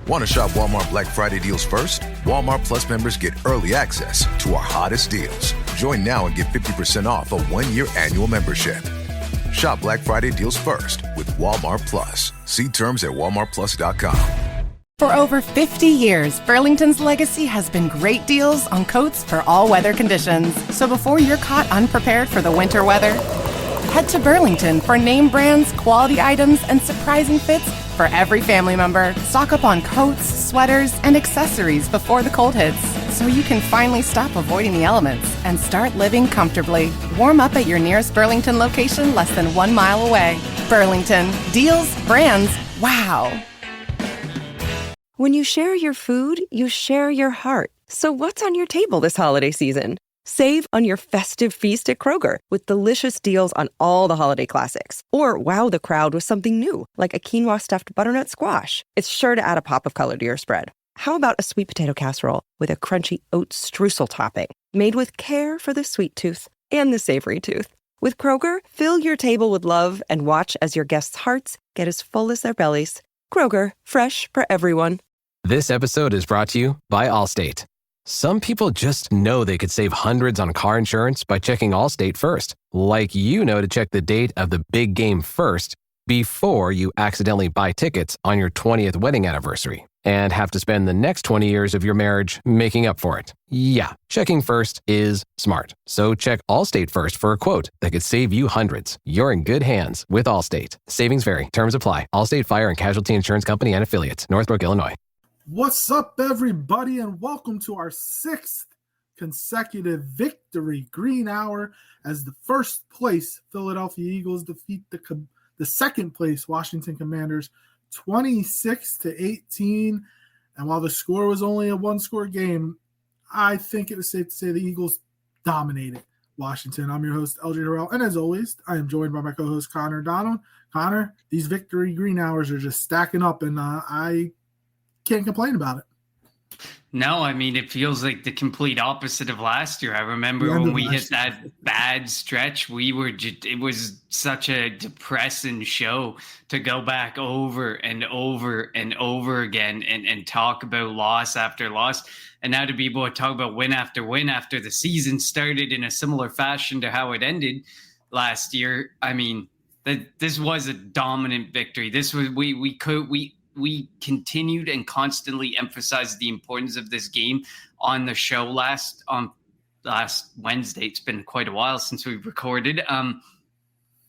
Want to shop Walmart Black Friday deals first? Walmart Plus members get early access to our hottest deals. Join now and get 50% off a 1-year annual membership. Shop Black Friday deals first with Walmart Plus. See terms at walmartplus.com. For over 50 years, Burlington's legacy has been great deals on coats for all weather conditions. So before you're caught unprepared for the winter weather, head to Burlington for name brands, quality items, and surprising fits for every family member. Stock up on coats, sweaters, and accessories before the cold hits, so you can finally stop avoiding the elements and start living comfortably. Warm up at your nearest Burlington location less than 1 mile away. Burlington. Deals, brands, wow. When you share your food, you share your heart. So what's on your table this holiday season? Save on your festive feast at Kroger with delicious deals on all the holiday classics. Or wow the crowd with something new, like a quinoa stuffed butternut squash. It's sure to add a pop of color to your spread. How about a sweet potato casserole with a crunchy oat streusel topping, made with care for the sweet tooth and the savory tooth? With Kroger, fill your table with love and watch as your guests' hearts get as full as their bellies. Kroger, fresh for everyone. This episode is brought to you by Allstate. Some people just know they could save hundreds on car insurance by checking Allstate first. Like you know to check the date of the big game first before you accidentally buy tickets on your 20th wedding anniversary and have to spend the next 20 years of your marriage making up for it. Yeah, checking first is smart. So check Allstate first for a quote that could save you hundreds. You're in good hands with Allstate. Savings vary. Terms apply. Allstate Fire and Casualty Insurance Company and Affiliates. Northbrook, Illinois. What's up, everybody, and welcome to our 6th consecutive Victory Green Hour as the first place Philadelphia Eagles defeat the second place Washington Commanders 26-18. And while the score was only a one-score game, I think it was safe to say the Eagles dominated Washington. I'm your host, LJ Harrell, and as always, I am joined by my co-host, Connor Donald. Connor, these Victory Green Hours are just stacking up, and I can't complain about it. No, I mean, it feels like the complete opposite of last year. I remember when we hit that bad stretch, it was such a depressing show to go back over and over and over again and talk about loss after loss. And now to be able to talk about win after win after the season started in a similar fashion to how it ended last year. I mean, this was a dominant victory. This was, we continued and constantly emphasized the importance of this game on the show last Wednesday. It's been quite a while since we recorded.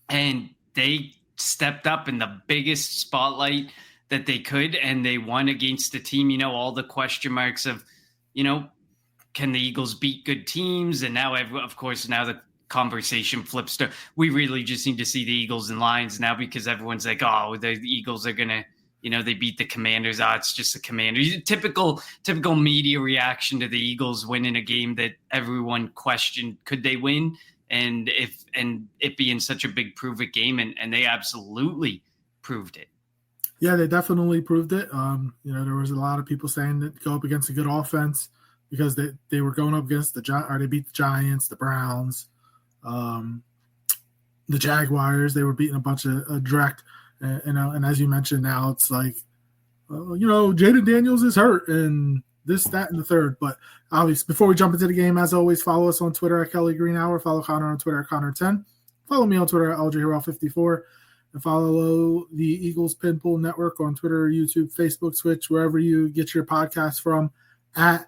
And they stepped up in the biggest spotlight that they could, and they won against the team, all the question marks of, can the Eagles beat good teams? And now, of course, now the conversation flips to, we really just need to see the Eagles and Lions now, because everyone's like, oh, the Eagles are going to, they beat the Commanders. It's just the Commanders. Typical media reaction to the Eagles winning a game that everyone questioned, could they win? And it being such a big prove-it game, and they absolutely proved it. Yeah, they definitely proved it. There was a lot of people saying that go up against a good offense because they were going up against they beat the Giants, the Browns, the Jaguars. They were beating a bunch of direct. And as you mentioned, now it's like, Jaden Daniels is hurt and this, that, and the third. But obviously, before we jump into the game, as always, follow us on Twitter at Kelly Green Hour. Follow Connor on Twitter at Connor10. Follow me on Twitter at LJHerrell54. And follow the Eagles Pinpool Network on Twitter, YouTube, Facebook, Twitch, wherever you get your podcasts from, at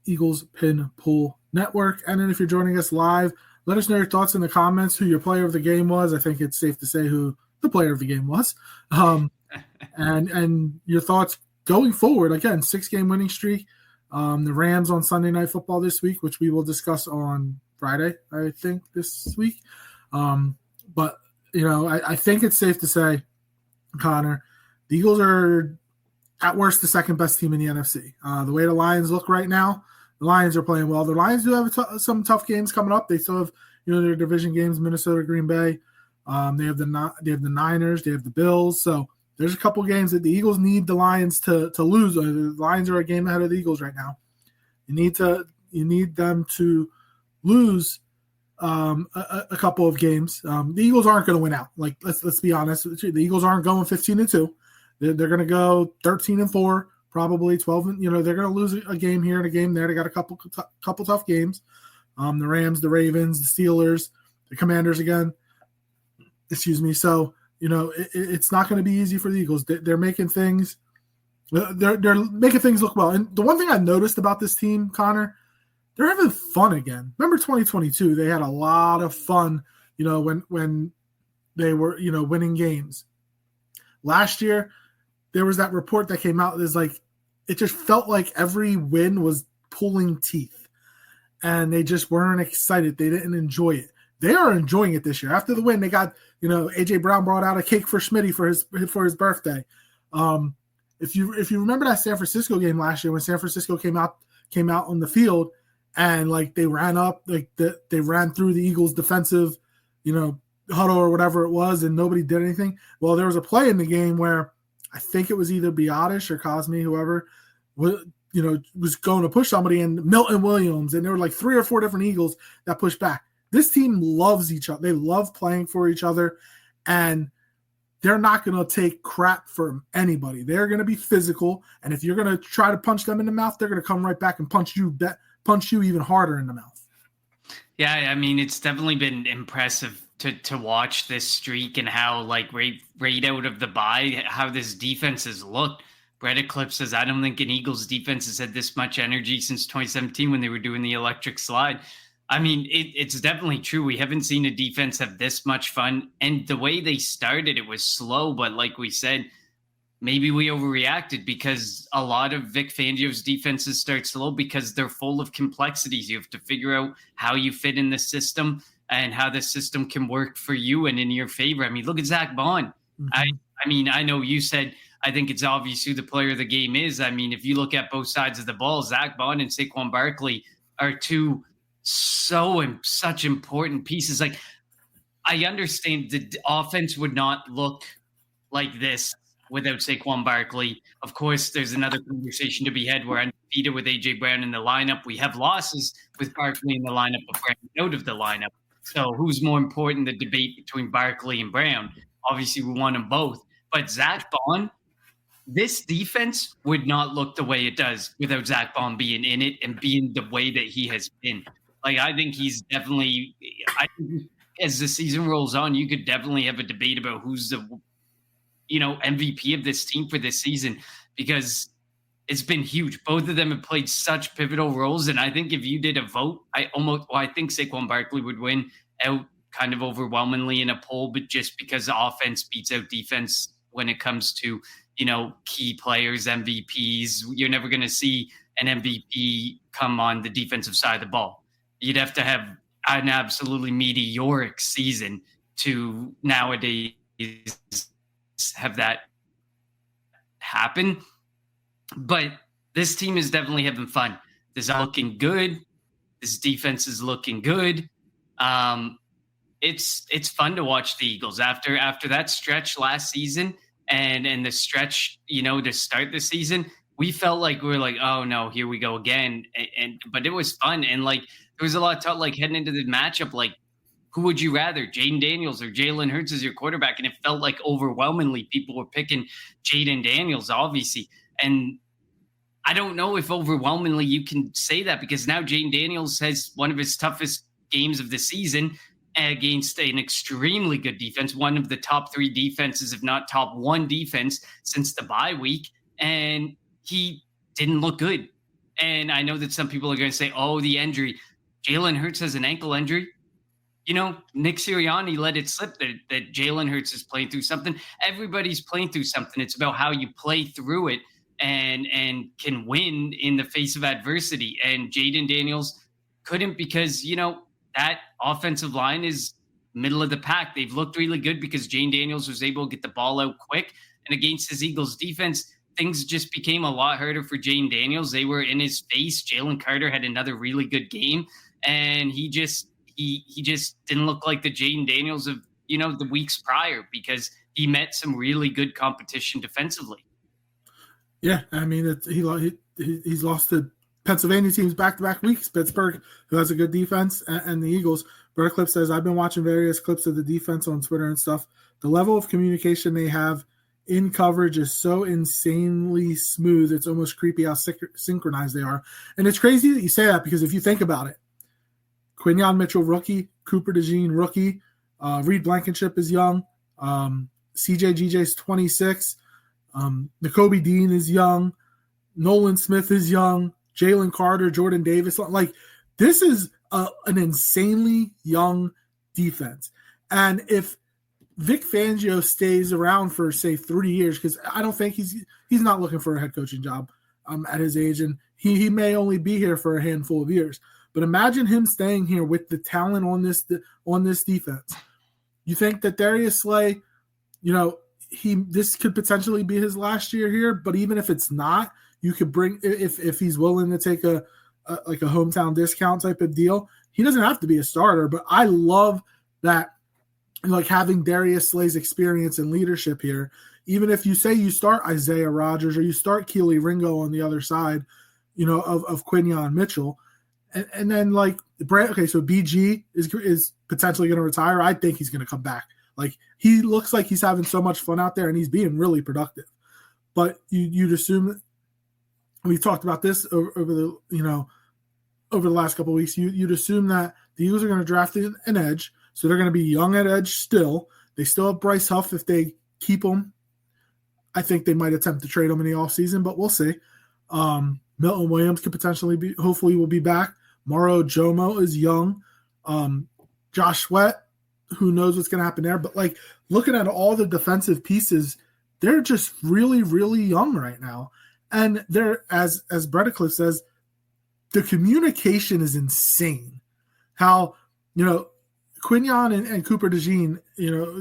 Eagles Pinpool Network. And then if you're joining us live, let us know your thoughts in the comments, who your player of the game was. I think it's safe to say who the player of the game was, and your thoughts going forward. Again, 6-game winning streak. The Rams on Sunday Night Football this week, which we will discuss on Friday, I think, this week. But I think it's safe to say, Connor, the Eagles are at worst the second best team in the NFC. The way the Lions look right now, the Lions are playing well. The Lions do have some tough games coming up. They still have their division games: Minnesota, Green Bay. They have the Niners, they have the Bills. So there's a couple games that the Eagles need the Lions to lose. The Lions are a game ahead of the Eagles right now. You need them to lose a couple of games. The Eagles aren't going to win out. Like let's be honest, the Eagles aren't going 15-2. They're going to go 13-4, probably 12. They're going to lose a game here and a game there. They got a couple tough games. The Rams, the Ravens, the Steelers, the Commanders again. Excuse me. So, it's not going to be easy for the Eagles. They're making things. They're making things look well. And the one thing I noticed about this team, Connor, they're having fun again. Remember 2022? They had a lot of fun, when they were, winning games. Last year, there was that report that came out. It just felt like every win was pulling teeth, and they just weren't excited. They didn't enjoy it. They are enjoying it this year. After the win, they got, AJ Brown brought out a cake for Smitty for his birthday. If you remember that San Francisco game last year when San Francisco came out on the field and they ran up, they ran through the Eagles' defensive, huddle or whatever it was, and nobody did anything. Well, there was a play in the game where I think it was either Biotish or Cosme, whoever, was going to push somebody, and Milton Williams, and there were 3 or 4 different Eagles that pushed back. This team loves each other. They love playing for each other, and they're not going to take crap from anybody. They're going to be physical, and if you're going to try to punch them in the mouth, they're going to come right back and punch you even harder in the mouth. Yeah, I mean, it's definitely been impressive to watch this streak and how right out of the bye, how this defense has looked. Brett Eclipse says, I don't think an Eagles defense has had this much energy since 2017 when they were doing the electric slide. I mean, it's definitely true. We haven't seen a defense have this much fun. And the way they started, it was slow. But like we said, maybe we overreacted because a lot of Vic Fangio's defenses start slow because they're full of complexities. You have to figure out how you fit in the system and how the system can work for you and in your favor. I mean, look at Zach Baun. Mm-hmm. I know you said, I think it's obvious who the player of the game is. I mean, if you look at both sides of the ball, Zach Baun and Saquon Barkley are two such important pieces. I understand the offense would not look like this without Saquon Barkley. Of course, there's another conversation to be had. We're undefeated with AJ Brown in the lineup. We have losses with Barkley in the lineup, but Brown out of the lineup. So who's more important? The debate between Barkley and Brown. Obviously, we want them both. But Zach Baun, this defense would not look the way it does without Zach Baun being in it and being the way that he has been. I think he's definitely – as the season rolls on, you could definitely have a debate about who's the MVP of this team for this season because it's been huge. Both of them have played such pivotal roles, and I think if you did a vote, I think Saquon Barkley would win out kind of overwhelmingly in a poll, but just because offense beats out defense when it comes to, key players, MVPs, you're never going to see an MVP come on the defensive side of the ball. You'd have to have an absolutely meteoric season to nowadays have that happen. But this team is definitely having fun. This is looking good. This defense is looking good. It's fun to watch the Eagles after that stretch last season and the stretch, to start the season. We felt like we were like, oh no, here we go again. But it was fun. And there was a lot of talk heading into the matchup, who would you rather, Jaden Daniels or Jalen Hurts as your quarterback? And it felt like overwhelmingly people were picking Jaden Daniels, obviously. And I don't know if overwhelmingly you can say that because now Jaden Daniels has one of his toughest games of the season against an extremely good defense, one of the top 3 defenses, if not top 1 defense since the bye week. And he didn't look good. And I know that some people are going to say, oh, the injury. Jalen Hurts has an ankle injury. Nick Sirianni let it slip that Jalen Hurts is playing through something. Everybody's playing through something. It's about how you play through it and can win in the face of adversity. And Jaden Daniels couldn't because, that offensive line is middle of the pack. They've looked really good because Jaden Daniels was able to get the ball out quick. And against his Eagles defense, things just became a lot harder for Jaden Daniels. They were in his face. Jalen Carter had another really good game. And he just didn't look like the Jaden Daniels of, the weeks prior because he met some really good competition defensively. Yeah, I mean, he's lost to Pennsylvania teams back-to-back weeks. Pittsburgh, who has a good defense, and the Eagles. Brett Clip says, I've been watching various clips of the defense on Twitter and stuff. The level of communication they have in coverage is so insanely smooth. It's almost creepy how synchronized they are. And it's crazy that you say that because if you think about it, Quinyon Mitchell, rookie, Cooper DeJean, rookie, Reed Blankenship is young, CJGJ's 26, Nakobe Dean is young, Nolan Smith is young, Jalen Carter, Jordan Davis. Like, this is an insanely young defense. And if Vic Fangio stays around for, say, 3 years, because I don't think he's not looking for a head coaching job at his age, and he may only be here for a handful of years. But imagine him staying here with the talent on this defense. You think that Darius Slay, this could potentially be his last year here, but even if it's not, you could bring, if he's willing to take a hometown discount type of deal, he doesn't have to be a starter. But I love that, like, having Darius Slay's experience and leadership here. Even if you say you start Isaiah Rodgers or you start Keely Ringo on the other side, of Quinyon Mitchell, and then like okay, so BG is potentially going to retire. I think he's going to come back. Like, he looks like he's having so much fun out there and he's being really productive. But you'd assume that we talked about this over the last couple of weeks. You'd assume that the Eagles are going to draft an edge, so they're going to be young at edge still. They still have Bryce Huff if they keep him. I think they might attempt to trade him in the offseason, but we'll see. Milton Williams could potentially hopefully will be back. Mauro Jomo is young. Josh Sweat, who knows what's going to happen there. But, like, looking at all the defensive pieces, they're just really, really young right now. And they're, as Bredicliffe says, the communication is insane. How, Quinyon and Cooper DeJean,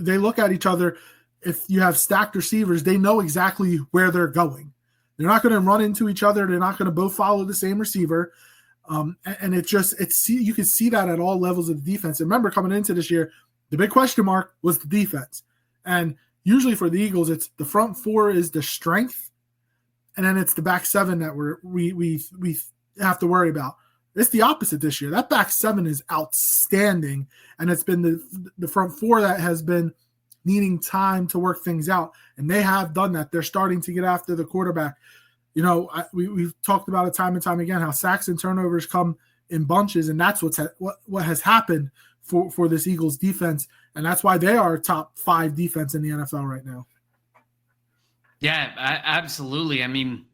they look at each other. If you have stacked receivers, they know exactly where they're going. They're not going to run into each other. They're not going to both follow the same receiver. And you can see that at all levels of the defense. And remember, coming into this year, the big question mark was the defense. And usually for the Eagles, it's the front four is the strength, and then it's the back seven that we have to worry about. It's the opposite this year. That back seven is outstanding, and it's been the front four that has been needing time to work things out, and they have done that. They're starting to get after the quarterback. We've talked about it time and time again how sacks and turnovers come in bunches, and that's what has happened for this Eagles defense, and that's why they are top 5 defense in the NFL right now. Yeah, absolutely. I mean,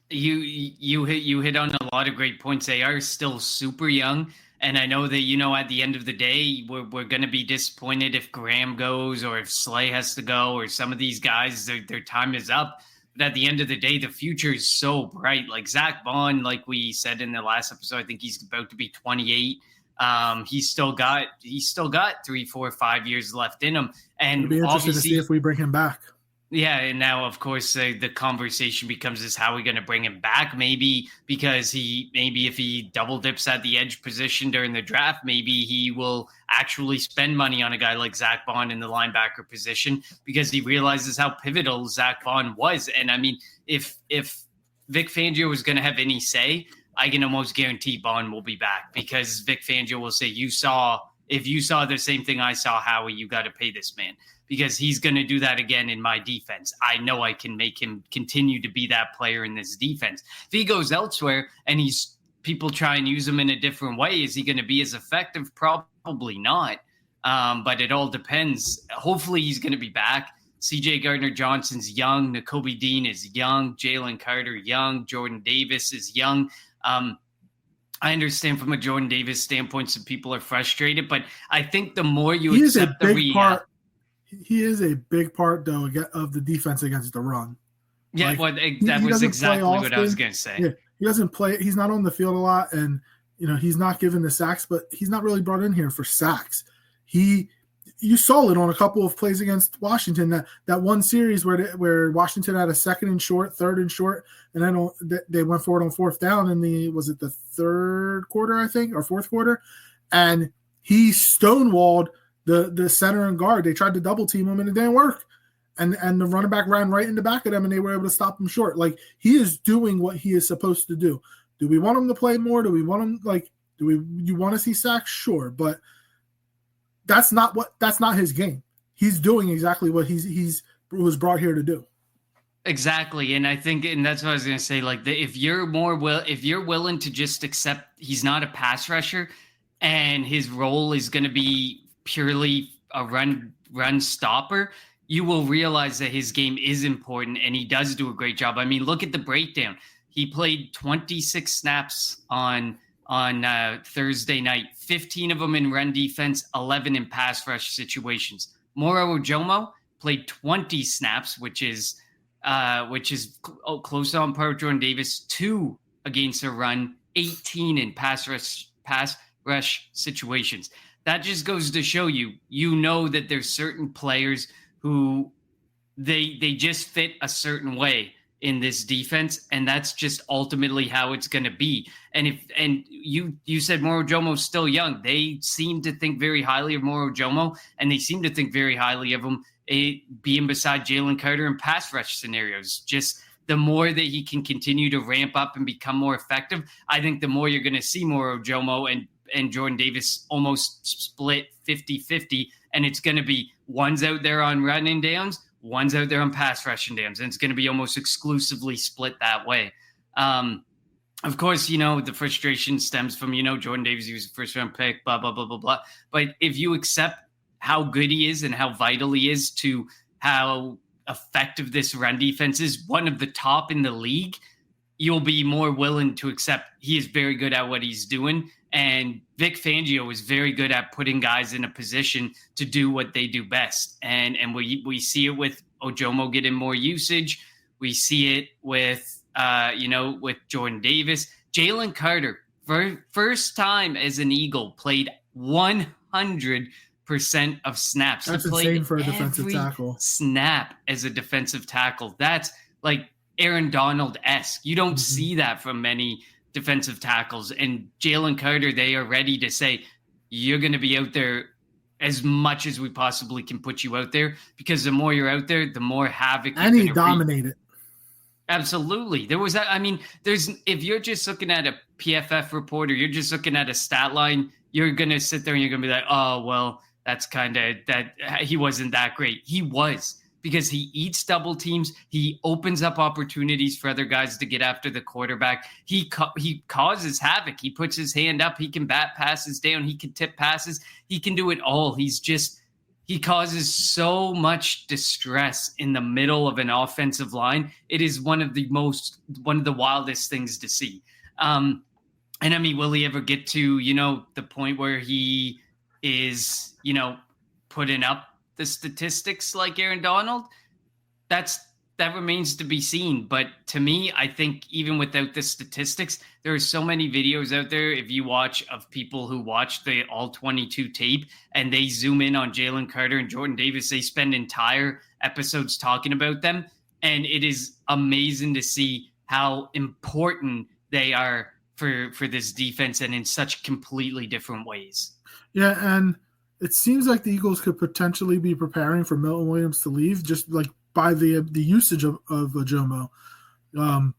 you hit on a lot of great points. They are still super young, and I know that at the end of the day, we're going to be disappointed if Graham goes or if Slay has to go or some of these guys their time is up. But at the end of the day, the future is so bright. Like Zach Baun, like we said in the last episode, I think he's about to be 28. He's still got 3, 4, 5 years left in him. And it'll be interesting to see if we bring him back. Yeah, and now, of course, the conversation becomes is how are we going to bring him back? Maybe because if he double dips at the edge position during the draft, maybe he will actually spend money on a guy like Zach Baun in the linebacker position because he realizes how pivotal Zach Baun was. And I mean, if Vic Fangio was going to have any say, I can almost guarantee Baun will be back because Vic Fangio will say, if you saw the same thing I saw, Howie, you got to pay this man. Because he's going to do that again in my defense. I know I can make him continue to be that player in this defense. If he goes elsewhere and people try and use him in a different way, is he going to be as effective? Probably not. But it all depends. Hopefully he's going to be back. CJ Gardner-Johnson's young. Nakobe Dean is young. Jalen Carter, young. Jordan Davis is young. I understand from a Jordan Davis standpoint, some people are frustrated, but I think the more you accept the reality. He is a big part, though, of the defense against the run. Yeah, that was exactly what I was going to say. Yeah, he doesn't play. He's not on the field a lot, and he's not given the sacks, but he's not really brought in here for sacks. You saw it on a couple of plays against Washington. That one series where Washington had a 2nd and short, 3rd and short, and then they went for it on 4th down in the 3rd quarter, I think, or 4th quarter, and he stonewalled the center and guard. They tried to double team him and it didn't work. And the running back ran right in the back of them and they were able to stop him short. Like, he is doing what he is supposed to do. Do we want him to play more? Do we want him you want to see sacks? Sure. But that's not his game. He's doing exactly what he's was brought here to do. Exactly. And I think, and that's what I was going to say, like if you're willing to just accept he's not a pass rusher and his role is going to be purely a run stopper, you will realize that his game is important and he does do a great job. I mean, look at the breakdown. He played 26 snaps on Thursday night, 15 of them in run defense, 11 in pass rush situations. Moro Ojomo played 20 snaps, which is close on par with Jordan Davis, 2 against a run, 18 in pass rush situations. That just goes to show you that there's certain players who they just fit a certain way in this defense, and that's just ultimately how it's going to be. And you said Moro Ojomo's still young. They seem to think very highly of Moro Ojomo, and they seem to think very highly of him being beside Jalen Carter in pass rush scenarios. Just the more that he can continue to ramp up and become more effective, I think the more you're going to see Moro Ojomo and Jordan Davis almost split 50-50, and it's going to be one's out there on running downs, one's out there on pass rushing downs, and it's going to be almost exclusively split that way. Of course, the frustration stems from, Jordan Davis, he was a first-round pick, blah, blah, blah, blah, blah. But if you accept how good he is and how vital he is to how effective this run defense is, one of the top in the league, you'll be more willing to accept he is very good at what he's doing. And Vic Fangio is very good at putting guys in a position to do what they do best. And we see it with Ojomo getting more usage. We see it with Jordan Davis. Jalen Carter, for first time as an Eagle, played 100% of snaps. That's insane for a defensive tackle. Snap as a defensive tackle. That's like Aaron Donald-esque. You don't see that from many defensive tackles. And Jalen Carter, they are ready to say, you're going to be out there as much as we possibly can put you out there, because the more you're out there, the more havoc and he dominated. Absolutely. If you're just looking at a PFF report or you're just looking at a stat line, you're going to sit there and you're going to be like, oh, well, that's kind of that he wasn't that great. He was, because he eats double teams. He opens up opportunities for other guys to get after the quarterback. He causes havoc. He puts his hand up. He can bat passes down. He can tip passes. He can do it all. He causes so much distress in the middle of an offensive line. It is one of the wildest things to see. Will he ever get to, the point where he is, putting up the statistics like Aaron Donald? That remains to be seen. But to me, I think even without the statistics, there are so many videos out there, if you watch, of people who watch the all 22 tape and they zoom in on Jalen Carter and Jordan Davis. They spend entire episodes talking about them. And it is amazing to see how important they are for this defense, and in such completely different ways. Yeah, and it seems like the Eagles could potentially be preparing for Milton Williams to leave, just like by the usage of Ojomo. We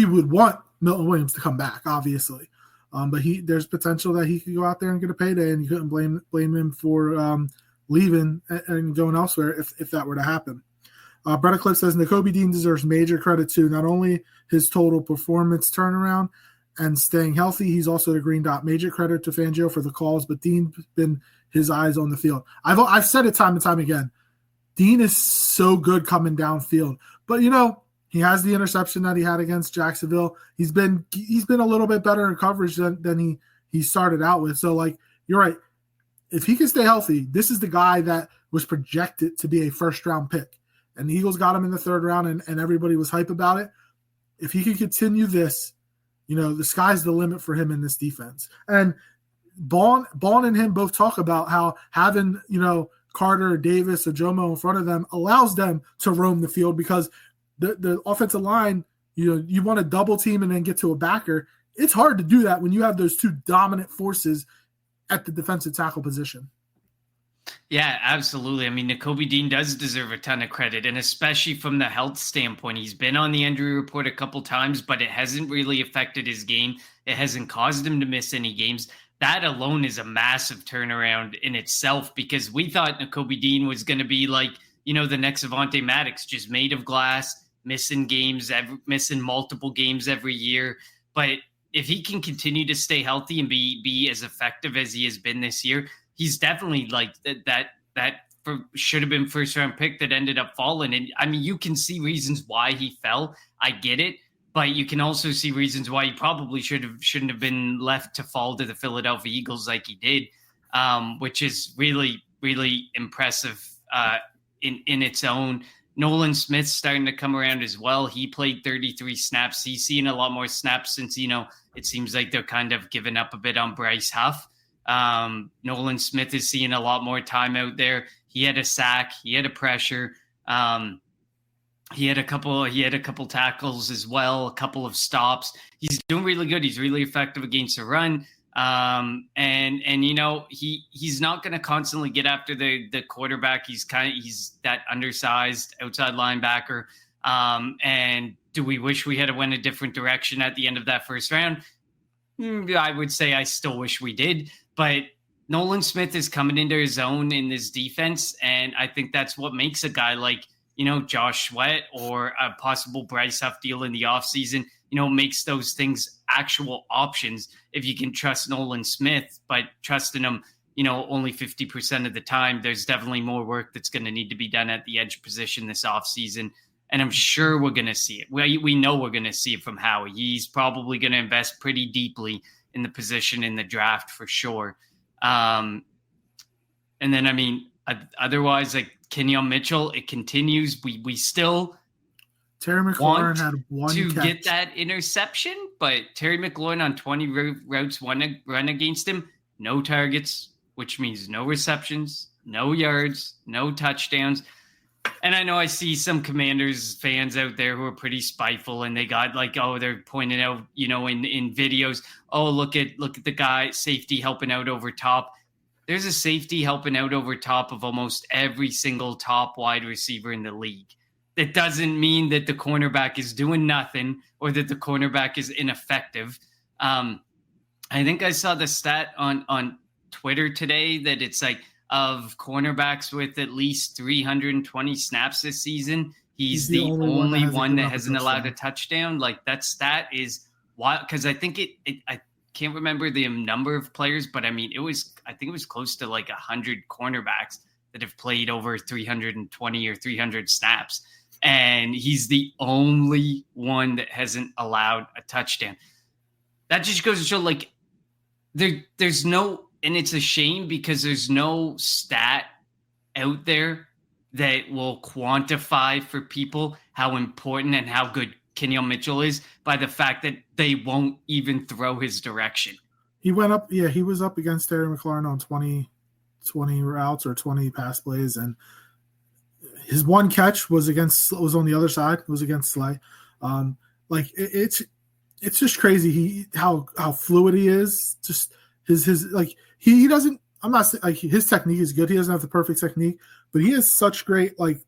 would want Milton Williams to come back, obviously, but there's potential that he could go out there and get a payday, and you couldn't blame him for leaving and going elsewhere if that were to happen. Brett Eclipse says Nakobe Dean deserves major credit too, not only his total performance turnaround and staying healthy, he's also the green dot. Major credit to Fangio for the calls, but Dean's been his eyes on the field. I've said it time and time again. Dean is so good coming downfield, but he has the interception that he had against Jacksonville. He's been a little bit better in coverage than he started out with. So you're right. If he can stay healthy, this is the guy that was projected to be a first round pick. And the Eagles got him in the third round, and everybody was hype about it. If he can continue this, the sky's the limit for him in this defense. And Baun and him both talk about how having, Carter, Davis, Ojomo in front of them allows them to roam the field, because the offensive line, you want to double team and then get to a backer. It's hard to do that when you have those two dominant forces at the defensive tackle position. Yeah, absolutely. Nakobe Dean does deserve a ton of credit, and especially from the health standpoint. He's been on the injury report a couple times, but it hasn't really affected his game. It hasn't caused him to miss any games. that alone is a massive turnaround in itself, because we thought Nakobe Dean was going to be like, the next Avonte Maddox, just made of glass, missing multiple games every year. But if he can continue to stay healthy and be as effective as he has been this year, he's definitely like that should have been first round pick that ended up falling. And I mean, you can see reasons why he fell. I get it. But you can also see reasons why he probably shouldn't have been left to fall to the Philadelphia Eagles like he did, which is really, really impressive in its own. Nolan Smith's starting to come around as well. He played 33 snaps. He's seen a lot more snaps since, it seems like they're kind of giving up a bit on Bryce Huff. Nolan Smith is seeing a lot more time out there. He had a sack. He had a pressure. He had a couple tackles as well, a couple of stops. He's doing really good. He's really effective against the run. He's not going to constantly get after the quarterback. He's that undersized outside linebacker. And do we wish we had went a different direction at the end of that first round? I would say I still wish we did, but Nolan Smith is coming into his own in this defense. And I think that's what makes a guy like, Josh Sweat or a possible Bryce Huff deal in the offseason, makes those things actual options if you can trust Nolan Smith. But trusting him, only 50% of the time, there's definitely more work that's going to need to be done at the edge position this offseason. And I'm sure we're going to see it. We know we're going to see it from Howie. He's probably going to invest pretty deeply in the position in the draft for sure. And then, otherwise, like Kenyon Mitchell, it continues. We still Terry McLaurin had one to catch. Get that interception, but Terry McLaurin on 20 routes run against him, no targets, which means no receptions, no yards, no touchdowns. And I know I see some Commanders fans out there who are pretty spiteful, and they got they're pointing out, in videos, look at the guy safety helping out over top. There's a safety helping out over top of almost every single top wide receiver in the league. That doesn't mean that the cornerback is doing nothing or that the cornerback is ineffective. I think I saw the stat on Twitter today that it's like of cornerbacks with at least 320 snaps this season, he's the only one that hasn't allowed a touchdown. Like that stat is wild, because I think I can't remember the number of players, but I think it was close to like 100 cornerbacks that have played over 320 or 300 snaps. And he's the only one that hasn't allowed a touchdown. That just goes to show, like, there's no, and it's a shame because there's no stat out there that will quantify for people how important and how good Kenyon Mitchell is by the fact that they won't even throw his direction. He went up, he was up against Terry McLaurin on 20 routes or 20 pass plays, and his one catch was on the other side. It was against Slay. It's just crazy. How fluid he is. Just his like he doesn't. I'm not saying like his technique is good. He doesn't have the perfect technique, but he has such great like.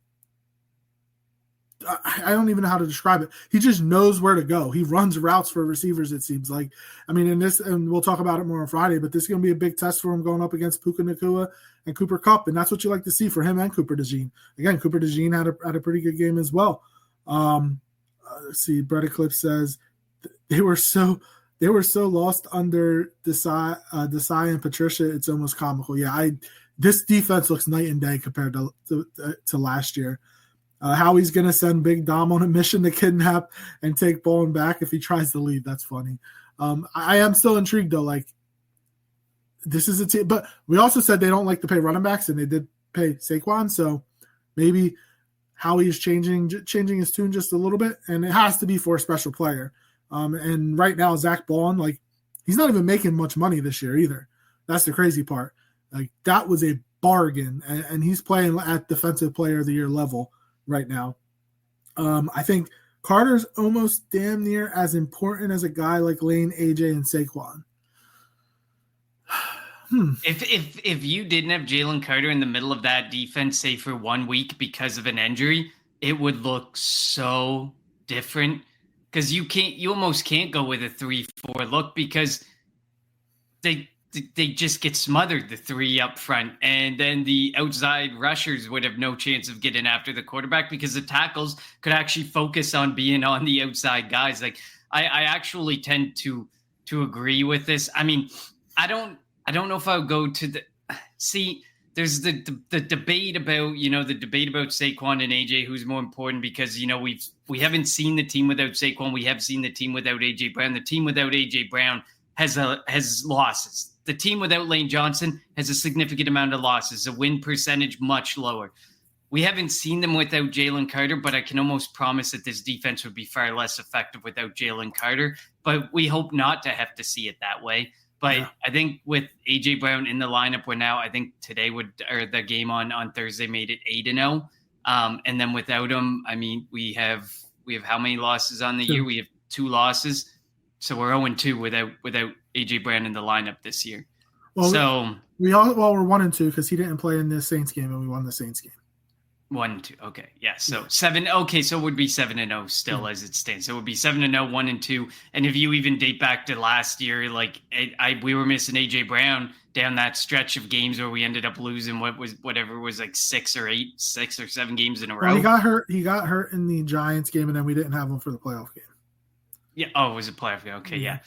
I don't even know how to describe it. He just knows where to go. He runs routes for receivers, it seems like. And we'll talk about it more on Friday, but this is going to be a big test for him going up against Puka Nacua and Cooper Kupp, and that's what you like to see for him and Cooper DeJean. Again, Cooper DeJean had a pretty good game as well. Let's see, Brett Eclipse says they were so lost under Desai and Patricia, it's almost comical. Yeah, this defense looks night and day compared to last year. Howie's going to send Big Dom on a mission to kidnap and take Baun back if he tries to leave. That's funny. I am still intrigued, though. Like, this is a team. But we also said they don't like to pay running backs, and they did pay Saquon. So maybe Howie is changing his tune just a little bit, and it has to be for a special player. And right now, Zach Baun, like, he's not even making much money this year either. That's the crazy part. Like, that was a bargain, and he's playing at Defensive Player of the Year level right now. I think Carter's almost damn near as important as a guy like Lane, AJ, and Saquon. If you didn't have Jalen Carter in the middle of that defense, say for 1 week because of an injury, it would look so different. Because you almost can't go with a 3-4 look because the they just get smothered, the three up front. And then the outside rushers would have no chance of getting after the quarterback because the tackles could actually focus on being on the outside guys. Like I actually tend to agree with this. I mean, I don't know if I would go to there's the debate about, Saquon and AJ, who's more important, because, we haven't seen the team without Saquon. We have seen the team without AJ Brown. The team without AJ Brown has losses. The team without Lane Johnson has a significant amount of losses, a win percentage much lower. We haven't seen them without Jalen Carter, but I can almost promise that this defense would be far less effective without Jalen Carter. But we hope not to have to see it that way. But yeah. I think with AJ Brown in the lineup, I think today the game on Thursday made it 8-0. And then without him, I mean, we have how many losses on the year? We have 2 losses. So we're 0-2 without AJ Brown in the lineup this year. Well, we're 1-2 because he didn't play in the Saints game, and we won the Saints game. 1-2. Okay. Yeah. So 7. Okay. So it would be 7-0 still as it stands. So it would be 7-0, 1-2. And if you even date back to last year, we were missing AJ Brown down that stretch of games where we ended up losing whatever was like 6 or 7 games in a row. He got hurt in the Giants game, and then we didn't have him for the playoff game. Yeah. Oh, it was a playoff game. Okay. Yeah.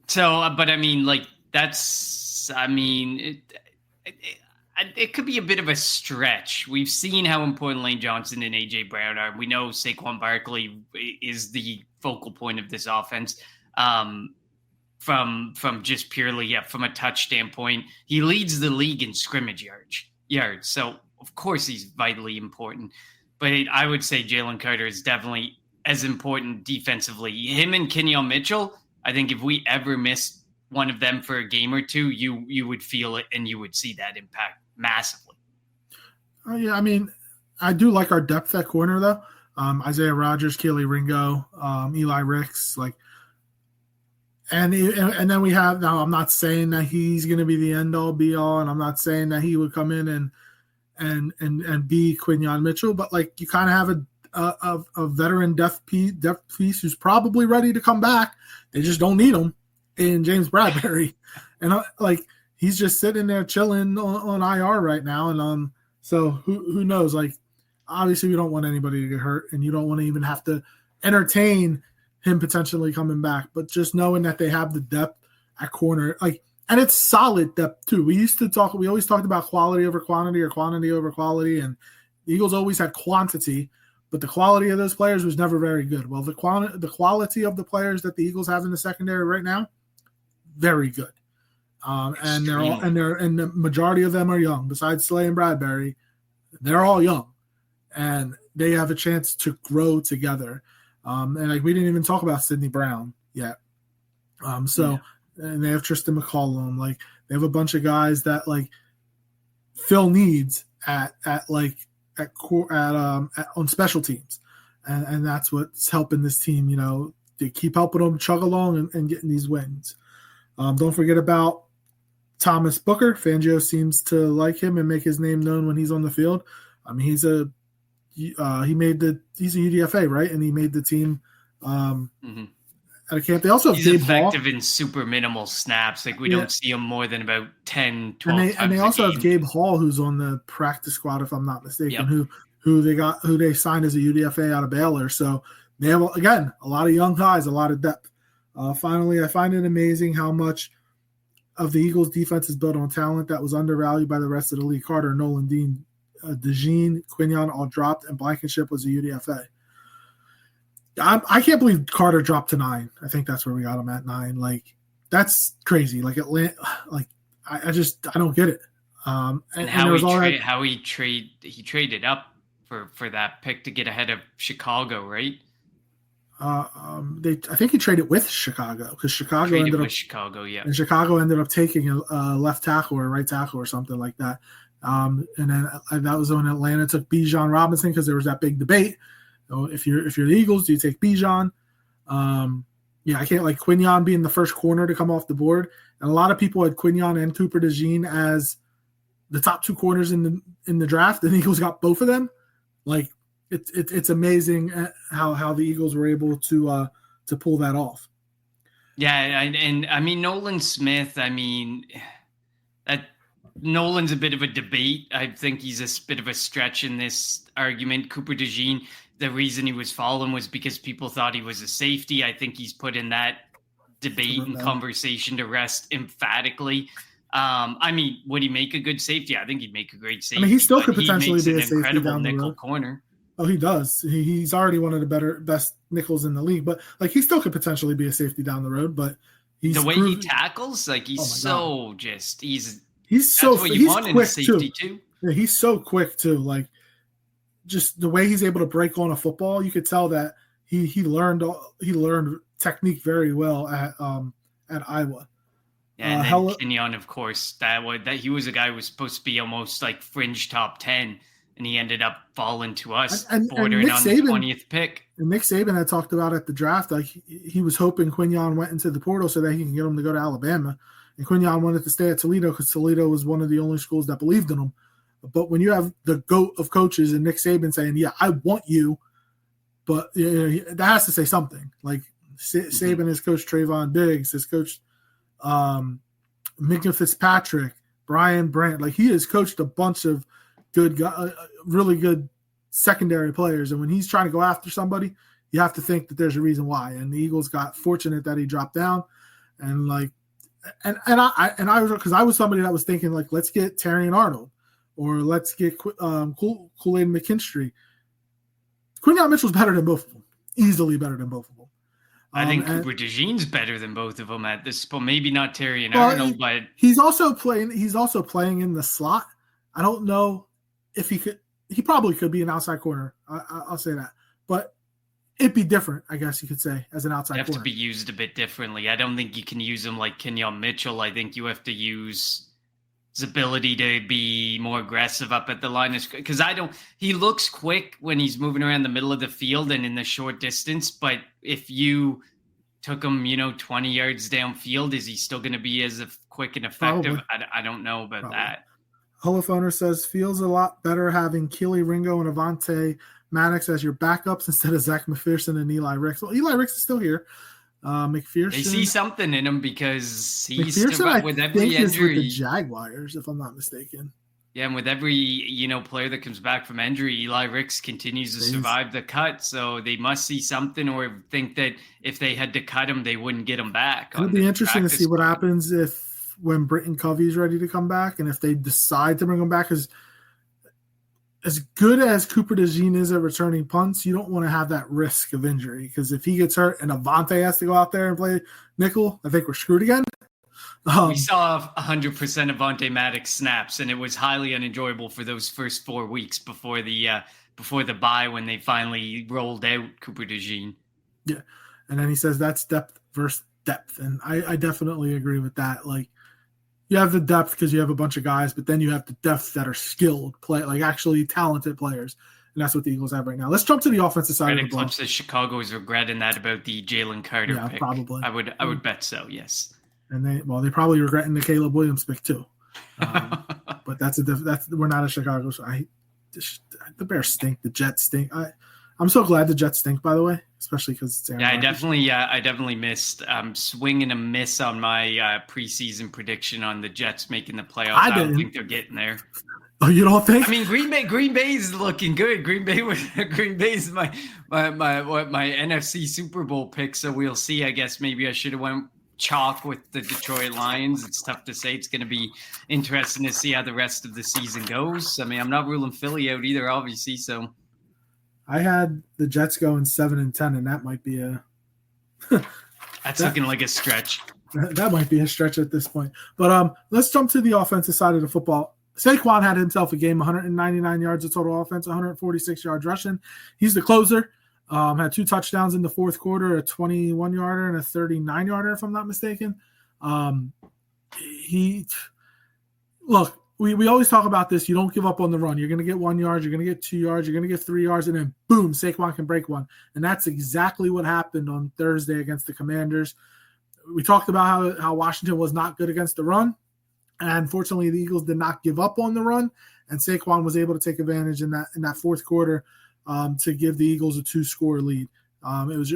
So, but I mean, it could be a bit of a stretch. We've seen how important Lane Johnson and AJ Brown are. We know Saquon Barkley is the focal point of this offense. From just purely from a touch standpoint, he leads the league in scrimmage yards. So of course he's vitally important. But I would say Jalen Carter is definitely as important defensively. Him and Kenyon Mitchell, I think if we ever missed one of them for a game or two, you would feel it and you would see that impact massively. Yeah, I mean, I do like our depth at corner though. Isaiah Rodgers, Keely Ringo, Eli Ricks, and then we have, now I'm not saying that he's going to be the end all be all, and I'm not saying that he would come in and be Quinyon Mitchell, but you kind of have a veteran depth piece who's probably ready to come back. They just don't need him in James Bradbury, and he's just sitting there chilling on IR right now. And so who knows? Obviously we don't want anybody to get hurt, and you don't want to even have to entertain him potentially coming back. But just knowing that they have the depth at corner, and it's solid depth too. We always talked about quality over quantity or quantity over quality, and the Eagles always had quantity, but the quality of those players was never very good. Well, the quality of the players that the Eagles have in the secondary right now, very good. And the majority of them are young. Besides Slay and Bradbury, they're all young, and they have a chance to grow together. And we didn't even talk about Sidney Brown yet. And they have Tristan McCollum. They have a bunch of guys that fill needs on special teams, and that's what's helping this team. They keep helping them chug along and getting these wins. Don't forget about Thomas Booker. Fangio seems to like him and make his name known when he's on the field. I mean, he's a UDFA, right? And he made the team at a camp. They also have he's Gabe effective Hall. In super minimal snaps. We don't see him more than about 10, 12 times and they also a have game. Gabe Hall, who's on the practice squad, if I'm not mistaken, who they signed as a UDFA out of Baylor. So they have, again, a lot of young guys, a lot of depth. Finally, I find it amazing how much of the Eagles' defense is built on talent that was undervalued by the rest of the league. Carter, Nolan Dean, DeJean, Quinyon all dropped, and Blankenship was a UDFA. I can't believe Carter dropped to 9. I think that's where we got him at 9. That's crazy. Atlanta, I don't get it. And how he traded up for that pick to get ahead of Chicago, right? I think he traded with Chicago because Chicago ended up taking a left tackle or right tackle or something like that. And then that was when Atlanta took Bijan Robinson because there was that big debate. If you're the Eagles, do you take Bijan? I can't Quinyon being the first corner to come off the board. And a lot of people had Quinyon and Cooper DeJean as the top 2 corners in the draft. And the Eagles got both of them. It's amazing how the Eagles were able to pull that off. Yeah, and I mean Nolan Smith. I mean, Nolan's a bit of a debate. I think he's a bit of a stretch in this argument. Cooper DeJean, the reason he was fallen was because people thought he was a safety. I think he's put in that debate and conversation to rest emphatically. I mean, would he make a good safety? I think he'd make a great safety. I mean, he still could potentially be a safety incredible down the nickel road. Corner. Oh, he does. He's already one of the best nickels in the league. But like, he still could potentially be a safety down the road. But the way he tackles, like he's he's so he's quick too. Yeah, he's so quick too. Like, just the way he's able to break on a football, you could tell that he learned technique very well at Iowa. Yeah, and then Kenyon, of course, that he was a guy who was supposed to be almost like fringe top 10, and he ended up falling to us, bordering on the 20th pick. And Nick Saban had talked about at the draft, like he was hoping Quinyon went into the portal so that he can get him to go to Alabama. And Quinyon wanted to stay at Toledo because Toledo was one of the only schools that believed in him. But when you have the GOAT of coaches and Nick Saban saying, "Yeah, I want you," but that has to say something. Like Saban has coached Trayvon Diggs, has coached Minka Fitzpatrick, Brian Brandt. Like, he has coached a bunch of good, really good secondary players. And when he's trying to go after somebody, you have to think that there's a reason why. And the Eagles got fortunate that he dropped down. And like, and I was, because I was somebody that was thinking like, let's get Terrion Arnold, or let's get Kool-Aid McKinstry. Quinyon Mitchell's better than both of them, easily better than both of them. I think Cooper DeJean's better than both of them at this point. Maybe not Terrion Arnold, but he's also playing in the slot. I don't know if he could. He probably could be an outside corner. I'll say that, but it'd be different, I guess you could say, as an outside corner. You have to be used a bit differently. I don't think you can use him like Kenyon Mitchell. I think you have to use his ability to be more aggressive up at the line, because he looks quick when he's moving around the middle of the field and in the short distance, but if you took him 20 yards downfield, is he still going to be as quick and effective? I don't know about that. Holophoner says, feels a lot better having Keely Ringo and Avonte Maddox as your backups instead of Zach McPherson and Eli Ricks. Well, Eli Ricks is still here. McPherson, they see something in him because he's McPherson, with every injury. Is with the Jaguars, if I'm not mistaken. Yeah, and with every player that comes back from injury, Eli Ricks continues to survive the cut. So they must see something, or think that if they had to cut him, they wouldn't get him back. It'll be interesting to see what happens when Britton Covey's ready to come back, and if they decide to bring him back. As good as Cooper DeJean is at returning punts, you don't want to have that risk of injury, because if he gets hurt and Avonte has to go out there and play nickel, I think we're screwed again. We saw 100% Avonte Maddox snaps, and it was highly unenjoyable for those first 4 weeks before the bye, when they finally rolled out Cooper DeJean. Yeah, and then he says that's depth versus depth, and I definitely agree with that. Like, you have the depth because you have a bunch of guys, but then you have the depth that are skilled, like actually talented players. And that's what the Eagles have right now. Let's jump to the offensive side of the ball. That Chicago is regretting that about the Jalen Carter pick. Probably. I would bet so, yes. And they probably regretting the Caleb Williams pick too. But we're not a Chicago. So the Bears stink. The Jets stink. I'm so glad the Jets stink, by the way, especially because it's Aaron Rodgers. I definitely missed swing and a miss on my preseason prediction on the Jets making the playoffs. I don't think they're getting there. Oh, you don't think? I mean, Green Bay is looking good. Green Bay is my NFC Super Bowl pick, so we'll see. I guess maybe I should have went chalk with the Detroit Lions. It's tough to say. It's going to be interesting to see how the rest of the season goes. I mean, I'm not ruling Philly out either, obviously, so. I had the Jets going 7-10, and that might be that's looking like a stretch. That might be a stretch at this point. But let's jump to the offensive side of the football. Saquon had himself a game, 199 yards of total offense, 146 yards rushing. He's the closer. Had 2 touchdowns in the fourth quarter, a 21-yarder and a 39-yarder, if I'm not mistaken. We always talk about this. You don't give up on the run. You're going to get 1 yard. You're going to get 2 yards. You're going to get 3 yards. And then, boom, Saquon can break one. And that's exactly what happened on Thursday against the Commanders. We talked about how Washington was not good against the run. And fortunately, the Eagles did not give up on the run. And Saquon was able to take advantage in that fourth quarter to give the Eagles a 2-score lead. It was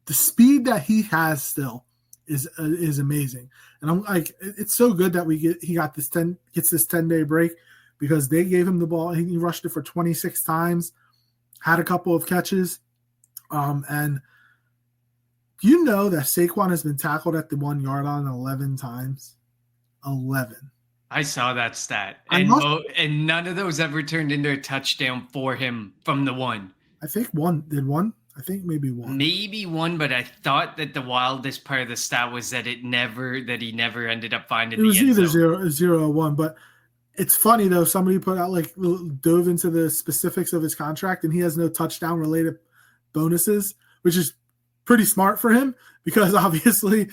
the speed that he has still is amazing. And I'm like, it's so good that he gets this 10-day break, because they gave him the ball. He rushed it for 26 times, had a couple of catches. And you know that Saquon has been tackled at the 1 yard line 11 times. 11. I saw that stat. And none of those ever turned into a touchdown for him from the 1. I think one. Did one? I think maybe one. Maybe one, but I thought that the wildest part of the stat was that he never ended up finding the end zone. It was either 0 or 1, but it's funny though. Somebody put out dove into the specifics of his contract, and he has no touchdown related bonuses, which is pretty smart for him, because obviously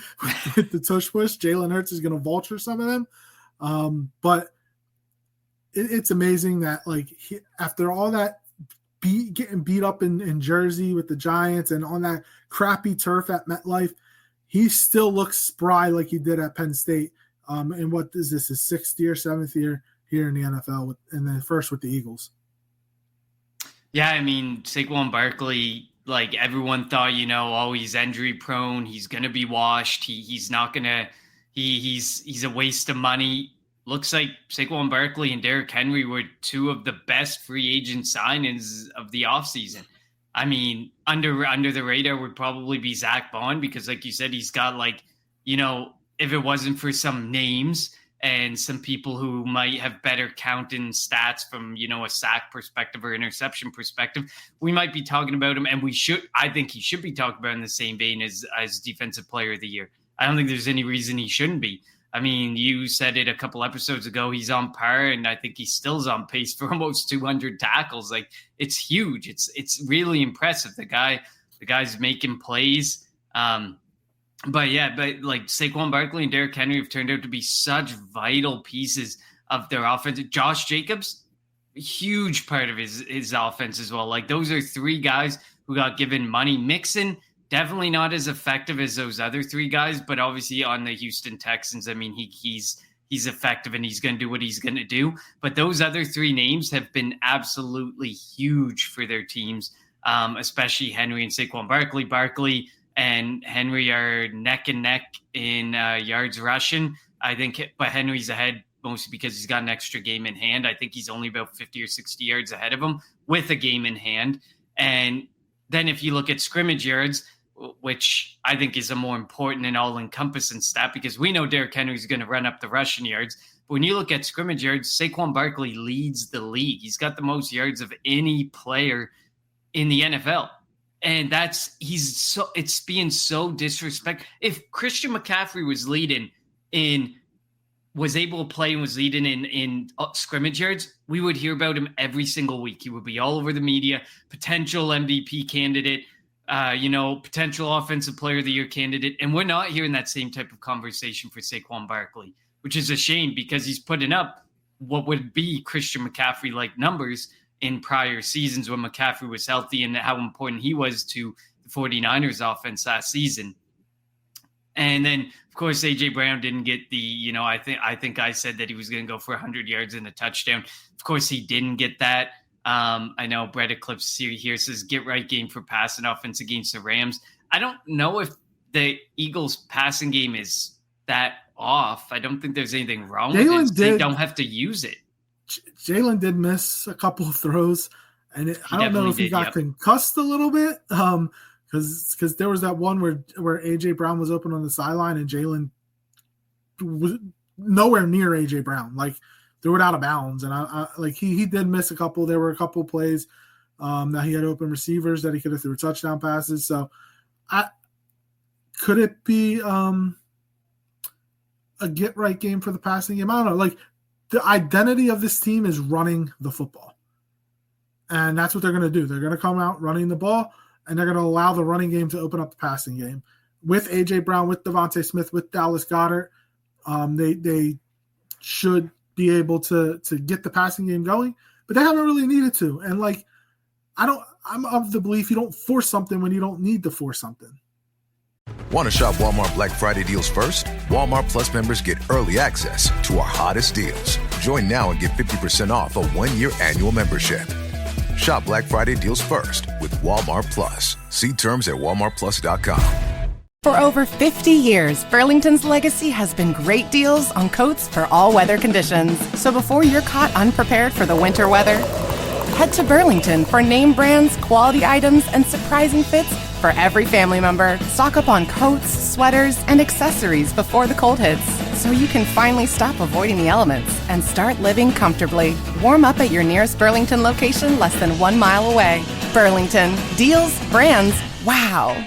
with the tush push, Jalen Hurts is going to vulture some of them. But it's amazing that after all that getting beat up in Jersey with the Giants and on that crappy turf at MetLife, he still looks spry like he did at Penn State. And what is this, his 6th year, 7th year here in the NFL, and then first with the Eagles? Yeah, I mean, Saquon Barkley, everyone thought, he's injury prone. He's going to be washed. He's not going to – he's a waste of money. Looks like Saquon Barkley and Derrick Henry were 2 of the best free agent signings of the offseason. I mean, under the radar would probably be Zach Baun, because like you said, he's got if it wasn't for some names and some people who might have better counting stats from, a sack perspective or interception perspective, we might be talking about him. And I think he should be talked about in the same vein as Defensive Player of the Year. I don't think there's any reason he shouldn't be. I mean, you said it a couple episodes ago, he's on par, and I think he still is on pace for almost 200 tackles. It's huge. It's really impressive. The guy's making plays. But Saquon Barkley and Derrick Henry have turned out to be such vital pieces of their offense. Josh Jacobs, huge part of his offense as well. Those are 3 guys who got given money. Mixon, definitely not as effective as those other 3 guys, but obviously on the Houston Texans, I mean, he's effective and he's going to do what he's going to do. But those other 3 names have been absolutely huge for their teams, especially Henry and Saquon Barkley. Barkley and Henry are neck and neck in yards rushing, I think, but Henry's ahead mostly because he's got an extra game in hand. I think he's only about 50 or 60 yards ahead of him with a game in hand. And then if you look at scrimmage yards, which I think is a more important and all-encompassing stat, because we know Derrick Henry is going to run up the rushing yards. But when you look at scrimmage yards, Saquon Barkley leads the league. He's got the most yards of any player in the NFL. And it's being so disrespectful. If Christian McCaffrey was able to play and was leading in scrimmage yards, we would hear about him every single week. He would be all over the media, potential MVP candidate, potential Offensive Player of the Year candidate. And we're not hearing that same type of conversation for Saquon Barkley, which is a shame, because he's putting up what would be Christian McCaffrey-like numbers in prior seasons when McCaffrey was healthy, and how important he was to the 49ers offense last season. And then, of course, A.J. Brown didn't get the, I think I said that he was going to go for 100 yards and a touchdown. Of course, he didn't get that. I know Brett Eclipse here says, get right game for passing offense against the Rams. I don't know if the Eagles passing game is that off. I don't think there's anything wrong with it. They don't have to use it. Jalen did miss a couple of throws, and I don't know if he got concussed a little bit, because there was that one where A.J. Brown was open on the sideline, and Jalen was nowhere near A.J. Brown. Threw it out of bounds, and he did miss a couple. There were a couple plays that he had open receivers that he could have threw touchdown passes. So, could it be a get right game for the passing game? I don't know. The identity of this team is running the football, and that's what they're going to do. They're going to come out running the ball, and they're going to allow the running game to open up the passing game with A.J. Brown, with Devontae Smith, with Dallas Goedert. They should be able to get the passing game going, but they haven't really needed to. And I'm of the belief you don't force something when you don't need to force something. Want to shop Walmart Black Friday deals first? Walmart Plus members get early access to our hottest deals. Join now and get 50% off a 1-year annual membership. Shop Black Friday deals first with Walmart Plus. See terms at walmartplus.com. For over 50 years, Burlington's legacy has been great deals on coats for all weather conditions. So before you're caught unprepared for the winter weather, head to Burlington for name brands, quality items, and surprising fits for every family member. Stock up on coats, sweaters, and accessories before the cold hits, so you can finally stop avoiding the elements and start living comfortably. Warm up at your nearest Burlington location less than 1 mile away. Burlington. Deals, brands, wow.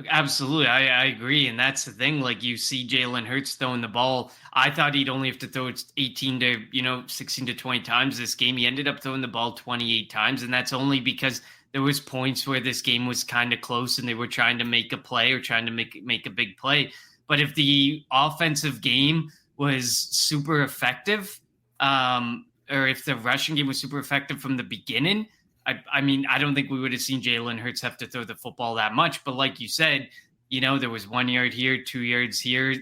Absolutely. I agree. And that's the thing. Like, you see Jalen Hurts throwing the ball. I thought he'd only have to throw it 18 to, 16 to 20 times this game. He ended up throwing the ball 28 times. And that's only because there was points where this game was kind of close and they were trying to make a play or trying to make a big play. But if the offensive game was super effective, or if the rushing game was super effective from the beginning, I mean, I don't think we would have seen Jalen Hurts have to throw the football that much. But like you said, there was 1 yard here, 2 yards here,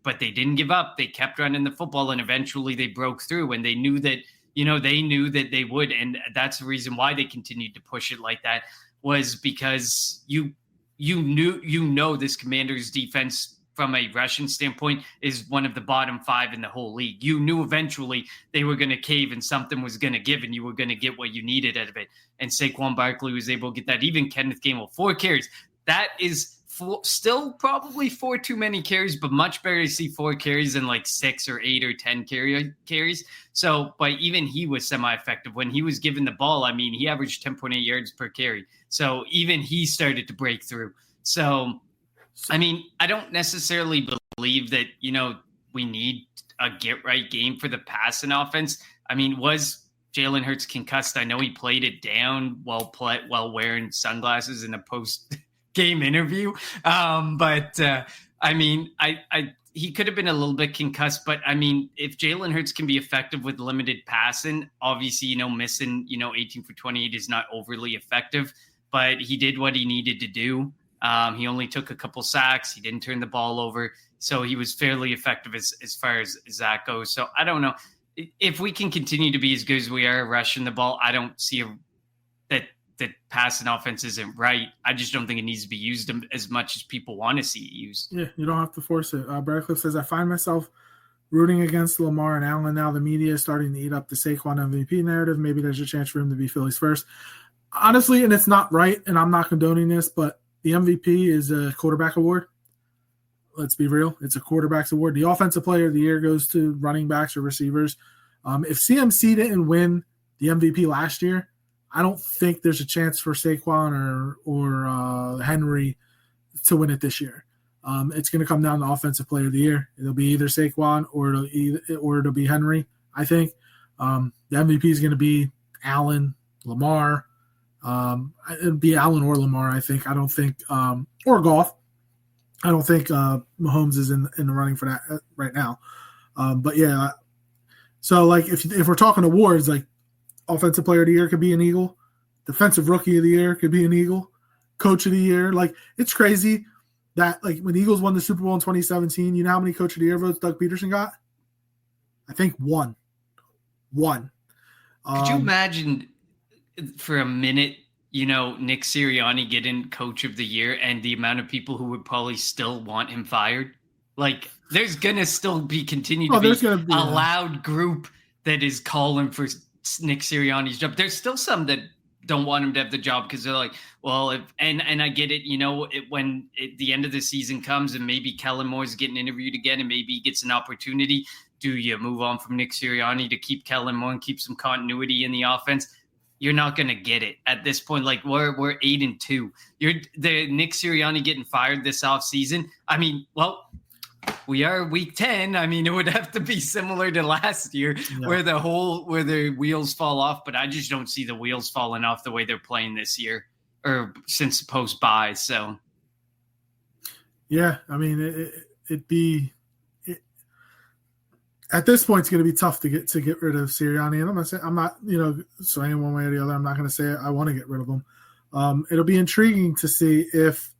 but they didn't give up. They kept running the football, and eventually they broke through. And they knew that, they would. And that's the reason why they continued to push it like that, was because you know this Commanders defense from a rushing standpoint is one of the bottom 5 in the whole league. You knew eventually they were going to cave and something was going to give and you were going to get what you needed out of it. And Saquon Barkley was able to get that. Even Kenneth Gainwell, 4 carries. That is still probably 4 too many carries, but much better to see 4 carries than like 6 or 8 or 10 carries. So, but even he was semi-effective. When he was given the ball, I mean, he averaged 10.8 yards per carry. So even he started to break through. So, I mean, I don't necessarily believe that, we need a get-right game for the passing offense. I mean, was Jalen Hurts concussed? I know he played it down while wearing sunglasses in a post-game interview. But I mean, he could have been a little bit concussed. But, I mean, if Jalen Hurts can be effective with limited passing, obviously, missing, 18 for 28 is not overly effective. But he did what he needed to do. He only took a couple sacks. He didn't turn the ball over. So he was fairly effective as far as that goes. So I don't know. If we can continue to be as good as we are rushing the ball, I don't see that passing offense isn't right. I just don't think it needs to be used as much as people want to see it used. Yeah, you don't have to force it. Bradcliffe says, I find myself rooting against Lamar and Allen now. The media is starting to eat up the Saquon MVP narrative. Maybe there's a chance for him to be Philly's first. Honestly, and it's not right, and I'm not condoning this, but the MVP is a quarterback award. Let's be real. It's a quarterback's award. The offensive player of the year goes to running backs or receivers. If CMC didn't win the MVP last year, I don't think there's a chance for Saquon or Henry to win it this year. It's going to come down to offensive player of the year. It'll be either Saquon or it'll be Henry, I think. The MVP is going to be Allen, Lamar. It'd be Allen or Lamar, I think. I don't think or Goff. I don't think Mahomes is in the running for that right now. But yeah, so like if we're talking awards, like offensive player of the year could be an Eagle, defensive rookie of the year could be an Eagle, coach of the year. Like, it's crazy that like when the Eagles won the Super Bowl in 2017, you know how many coach of the year votes Doug Peterson got? I think one. Could you imagine for a minute, Nick Sirianni getting coach of the year and the amount of people who would probably still want him fired? Like, there's going to still continue to be a loud group that is calling for Nick Sirianni's job. There's still some that don't want him to have the job because they're like, well, and I get it, when the end of the season comes and maybe Kellen Moore's getting interviewed again and maybe he gets an opportunity, do you move on from Nick Sirianni to keep Kellen Moore and keep some continuity in the offense? You're not going to get it at this point. Like, we're 8-2. The Nick Sirianni getting fired this offseason. I mean, well, we are week 10. I mean, it would have to be similar to last year where the wheels fall off, but I just don't see the wheels falling off the way they're playing this year or since post bye. So. Yeah. I mean, it'd be, at this point, it's going to be tough to get rid of Sirianni. And I'm not saying one way or the other. I'm not going to say I want to get rid of him. It'll be intriguing to see if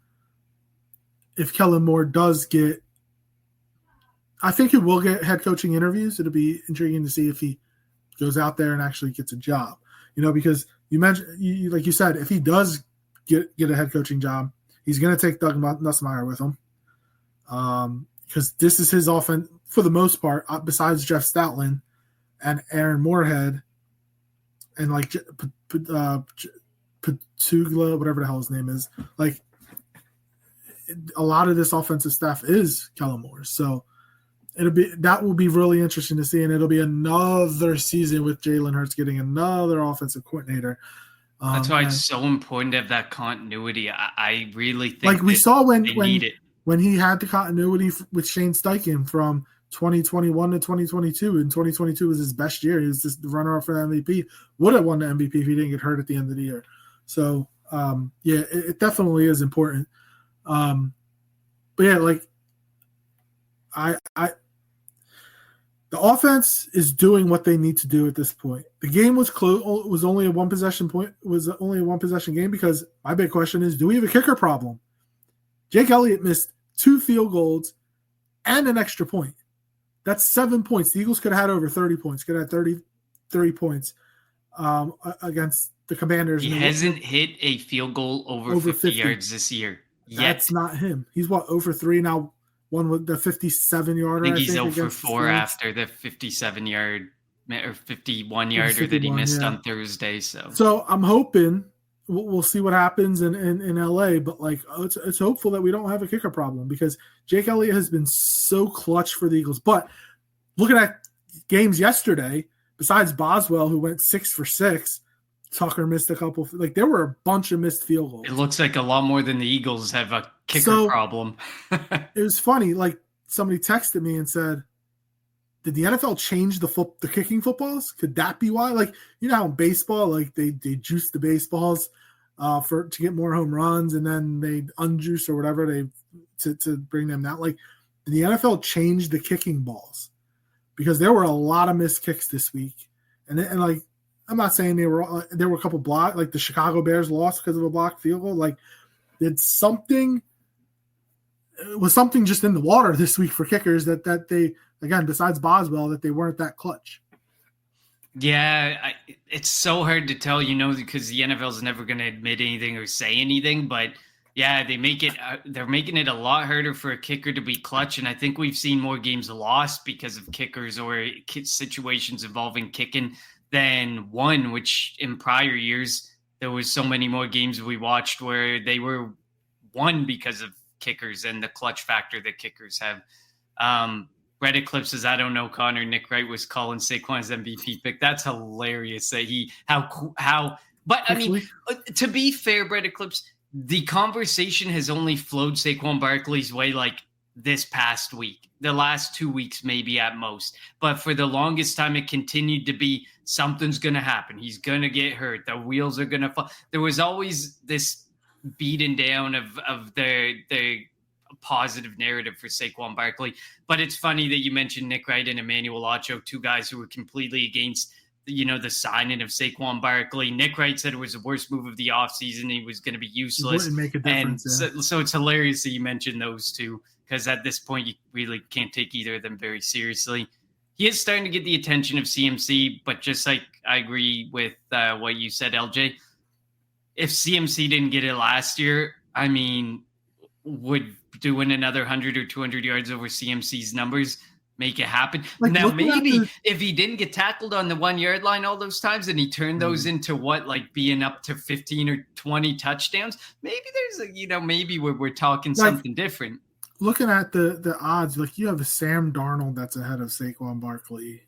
Kellen Moore does get. I think he will get head coaching interviews. It'll be intriguing to see if he goes out there and actually gets a job. Because you mentioned, like you said, if he does get a head coaching job, He's going to take Doug Nussmeier with him because this is his offense for the most part, besides Jeff Stoutland and Aaron Moorhead and like Patugla, whatever the hell his name is. Like a lot of this offensive staff is Kellen Moore. So that will be really interesting to see, and it'll be another season with Jalen Hurts getting another offensive coordinator. That's why it's so important to have that continuity. I really think like we saw when he had the continuity with Shane Steichen from 2021 to 2022, and 2022 was his best year. He was just the runner-up for the MVP. Would have won the MVP if he didn't get hurt at the end of the year. So it definitely is important. But yeah, like the offense is doing what they need to do at this point. The game was close. Was only a one possession game because my big question is: do we have a kicker problem? Jake Elliott missed 2 field goals and an extra point. That's 7 points. The Eagles could have had over 30 points. Could have had 30 points against the Commanders. He hasn't hit a field goal over 50 yards this year yet. That's not him. He's over 3 now. One with the 57-yarder. I think he's 0 for 4 after the 57-yard or 51-yarder that he missed on Thursday. So I'm hoping we'll see what happens in LA, but like it's hopeful that we don't have a kicker problem because Jake Elliott has been so clutch for the Eagles. But looking at games yesterday, besides Boswell, who went 6 for 6, Tucker missed a couple. Like there were a bunch of missed field goals. It looks like a lot more than the Eagles have a kicker problem. It was funny. Like somebody texted me and said, "Did the NFL change the kicking footballs? Could that be why?" Like you know how in baseball, like they juice the baseballs to get more home runs, and then they unjuice or whatever to bring them down. Like did the NFL change the kicking balls because there were a lot of missed kicks this week, and like. I'm not saying there were a couple block, like the Chicago Bears lost because of a blocked field goal. Like, was something just in the water this week for kickers that they, again, besides Boswell, that they weren't that clutch. Yeah, it's so hard to tell, because the NFL is never going to admit anything or say anything. But yeah, they're making it a lot harder for a kicker to be clutch, and I think we've seen more games lost because of kickers or situations involving kicking than won, which in prior years, there was so many more games we watched where they were won because of kickers and the clutch factor that kickers have. Red Eclipse says, I don't know, Connor. Nick Wright was calling Saquon's MVP pick. That's hilarious that but I mean, to be fair, Red Eclipse, the conversation has only flowed Saquon Barkley's way like this past week, the last 2 weeks, maybe at most. But for the longest time, it continued to be something's going to happen. He's going to get hurt. The wheels are going to fall. There was always this beating down of the positive narrative for Saquon Barkley. But it's funny that you mentioned Nick Wright and Emmanuel Acho, 2 guys who were completely against the signing of Saquon Barkley. Nick Wright said it was the worst move of the offseason. He was going to be useless. It wouldn't make a difference. And so it's hilarious that you mentioned those two, because at this point, you really can't take either of them very seriously. He is starting to get the attention of CMC, but just like I agree with what you said, LJ, if CMC didn't get it last year, I mean, would doing another 100 or 200 yards over CMC's numbers make it happen? Like, now, maybe if he didn't get tackled on the 1 yard line all those times and he turned those into being up to 15 or 20 touchdowns, maybe there's maybe we're talking something different. Looking at the odds, like you have a Sam Darnold that's ahead of Saquon Barkley.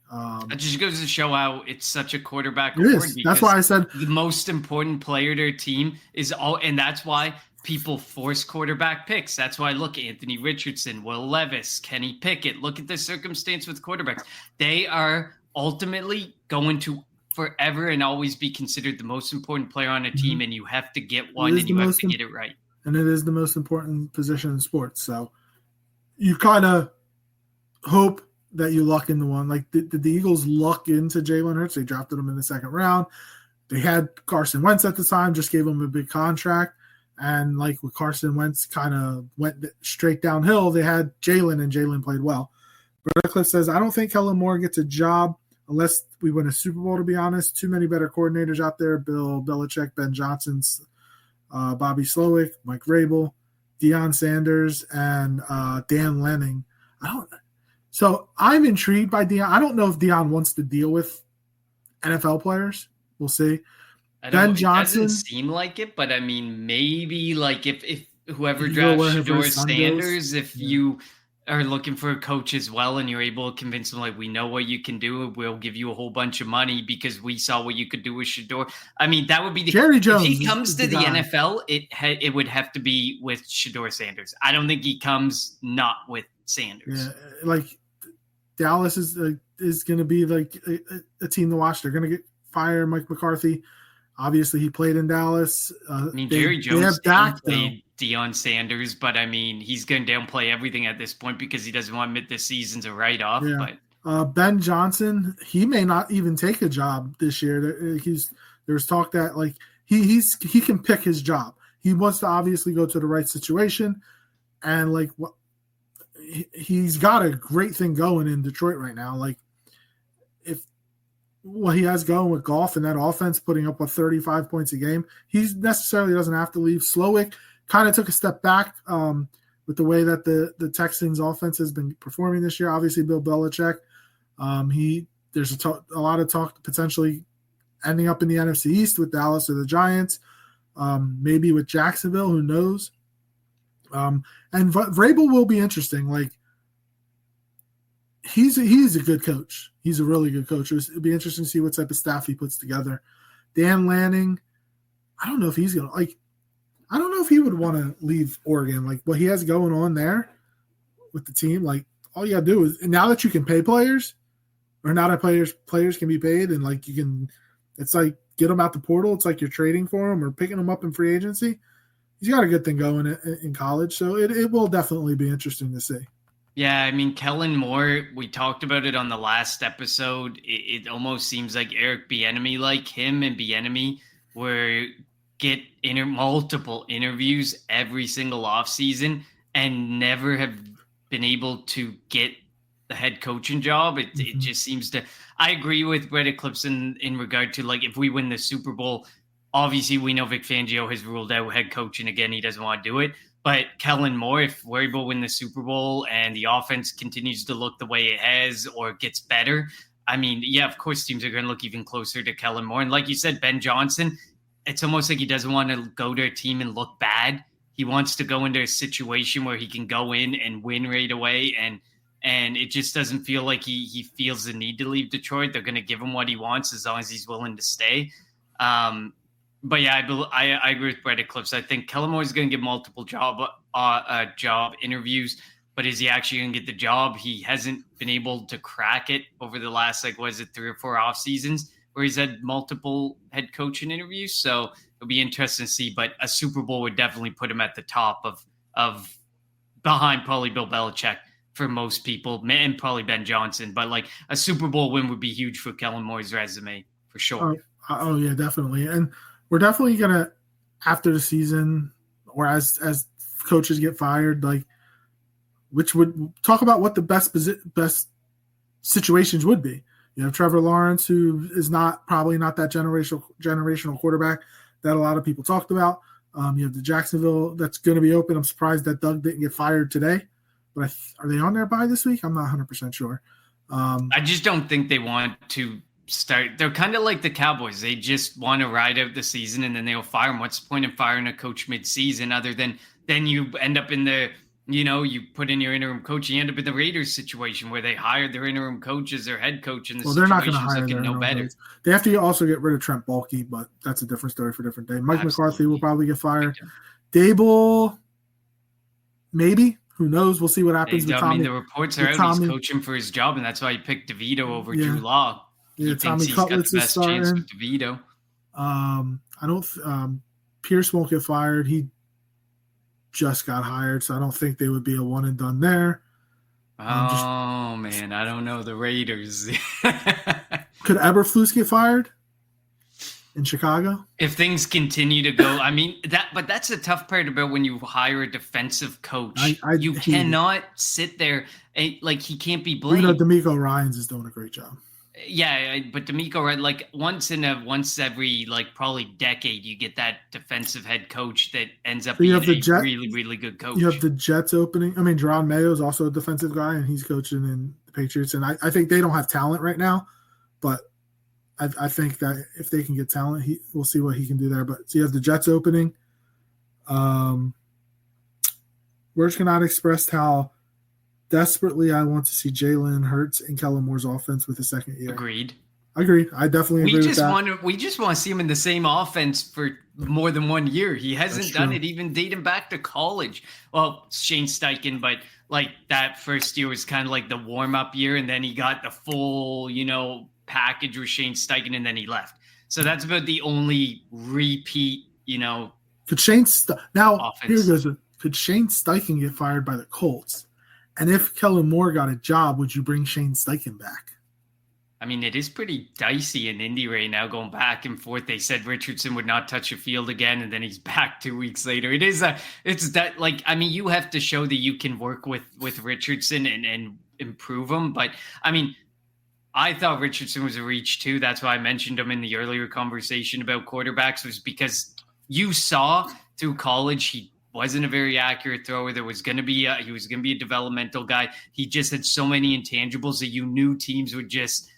It just goes to show how it's such a quarterback award. That's why I said the most important player to their team is and that's why people force quarterback picks. That's why look, Anthony Richardson, Will Levis, Kenny Pickett. Look at the circumstance with quarterbacks. They are ultimately going to forever and always be considered the most important player on a team, and you have to get one and you have to get it right. And it is the most important position in sports. So you kind of hope that you luck into one. Like, did the Eagles luck into Jalen Hurts? They drafted him in the second round. They had Carson Wentz at the time, just gave him a big contract. And like with Carson Wentz kind of went straight downhill, they had Jalen, and Jalen played well. Redcliffe says, I don't think Kellen Moore gets a job unless we win a Super Bowl, to be honest. Too many better coordinators out there. Bill Belichick, Ben Johnson, Bobby Slowick, Mike Vrabel. Deion Sanders and Dan Lanning. So I'm intrigued by Deion. I don't know if Deion wants to deal with NFL players. We'll see. Ben Johnson. It doesn't seem like it, but I mean, maybe like if whoever drafts Shedeur Sanders, you are looking for a coach as well, and you're able to convince them, like, we know what you can do. We'll give you a whole bunch of money because we saw what you could do with Shedeur. I mean, that would be Jerry Jones. If he comes to the NFL, it would have to be with Shedeur Sanders. I don't think he comes not with Sanders. Yeah, like Dallas is going to be like a team to watch. They're going to fire Mike McCarthy. Obviously, he played in Dallas. I mean, Jerry Jones played Deion Sanders, but I mean, he's going to downplay everything at this point because he doesn't want to admit this season's a write-off. Yeah. But Ben Johnson, he may not even take a job this year. There's talk that like he can pick his job. He wants to obviously go to the right situation, and like he's got a great thing going in Detroit right now. Like what he has going with Goff and that offense putting up 35 points a game, he necessarily doesn't have to leave. Slowick kind of took a step back with the way that the Texans offense has been performing this year. Obviously, Bill Belichick, there's a lot of talk potentially ending up in the NFC East with Dallas or the Giants, maybe with Jacksonville, who knows? And Vrabel will be interesting. Like he's a good coach. He's a really good coach. It'd be interesting to see what type of staff he puts together. Dan Lanning, I don't know if he's gonna I don't know if he would want to leave Oregon. Like what he has going on there with the team. Like all you gotta do is, and now that you can pay players, or now that players can be paid, and like you can, it's like get them out the portal. It's like you're trading for them or picking them up in free agency. He's got a good thing going in college, so it will definitely be interesting to see. Yeah, I mean, Kellen Moore, we talked about it on the last episode. It almost seems like Eric Bieniemy, like him and Bieniemy, get multiple interviews every single offseason and never have been able to get the head coaching job. It just seems to – I agree with Brett Eclipse in regard to, like, if we win the Super Bowl, obviously we know Vic Fangio has ruled out head coaching again. He doesn't want to do it. But Kellen Moore, if we're able to win the Super Bowl and the offense continues to look the way it has or gets better, I mean, yeah, of course teams are going to look even closer to Kellen Moore. And like you said, Ben Johnson, it's almost like he doesn't want to go to a team and look bad. He wants to go into a situation where he can go in and win right away. And it just doesn't feel like he feels the need to leave Detroit. They're going to give him what he wants as long as he's willing to stay. But yeah, I agree with Brett Eclipse. I think Kellen Moore is going to get multiple job interviews, but is he actually going to get the job? He hasn't been able to crack it over the last, 3 or 4 off seasons where he's had multiple head coaching interviews. So it'll be interesting to see. But a Super Bowl would definitely put him at the top of behind probably Bill Belichick for most people, and probably Ben Johnson. But like a Super Bowl win would be huge for Kellen Moore's resume for sure. Oh yeah, definitely. And we're definitely going to, after the season or as coaches get fired, like, which would talk about what the best situations would be. You have Trevor Lawrence, who is probably not that generational quarterback that a lot of people talked about. You have the Jacksonville that's going to be open. I'm surprised that Doug didn't get fired today. But are they on their bye this week? I'm not 100% sure. I just don't think they want to start. They're kind of like the Cowboys. They just want to ride out the season and then they'll fire him. What's the point of firing a coach mid-season other than then you end up in the, you put in your interim coach, you end up in the Raiders situation where they hired their interim coach as their head coach and the they're not going to hire looking no better. Coach. They have to also get rid of Trent Baalke, but that's a different story for a different day. Mike McCarthy will probably get fired. Dable, maybe. Who knows? We'll see what happens with Tommy. I mean, the reports are out. He's coaching for his job, and that's why he picked DeVito over Drew Lock. Yeah, Tommy Cutlets is starting. Chance with DeVito. Pierce won't get fired. He just got hired, so I don't think they would be a one and done there. Man, I don't know the Raiders. Could Eberflus get fired in Chicago? If things continue to go, I mean but that's the tough part about when you hire a defensive coach. You cannot sit there and he can't be blamed. D'Amico Ryans is doing a great job. Yeah, but D'Amico, right? Like once every like probably decade, you get that defensive head coach that ends up being a really, really good coach. You have the Jets opening. I mean, Jerron Mayo is also a defensive guy, and he's coaching in the Patriots. And I think they don't have talent right now, but I think that if they can get talent, we'll see what he can do there. But so you have the Jets opening. Words cannot express how desperately I want to see Jalen Hurts and Kellen Moore's offense with a second year. Agreed. I definitely agree with that. We just want to see him in the same offense for more than 1 year. He hasn't done it even dating back to college. Well, Shane Steichen, but like that first year was kind of like the warm-up year, and then he got the full, package with Shane Steichen, and then he left. So that's about the only repeat, Could Shane could Shane Steichen get fired by the Colts? And if Kellen Moore got a job, would you bring Shane Steichen back? I mean, it is pretty dicey in Indy right now, going back and forth. They said Richardson would not touch a field again, and then he's back 2 weeks later. You have to show that you can work with Richardson and improve him. But I mean, I thought Richardson was a reach too. That's why I mentioned him in the earlier conversation about quarterbacks, was because you saw through college he wasn't a very accurate thrower. He was going to be a developmental guy. He just had so many intangibles that you knew teams would just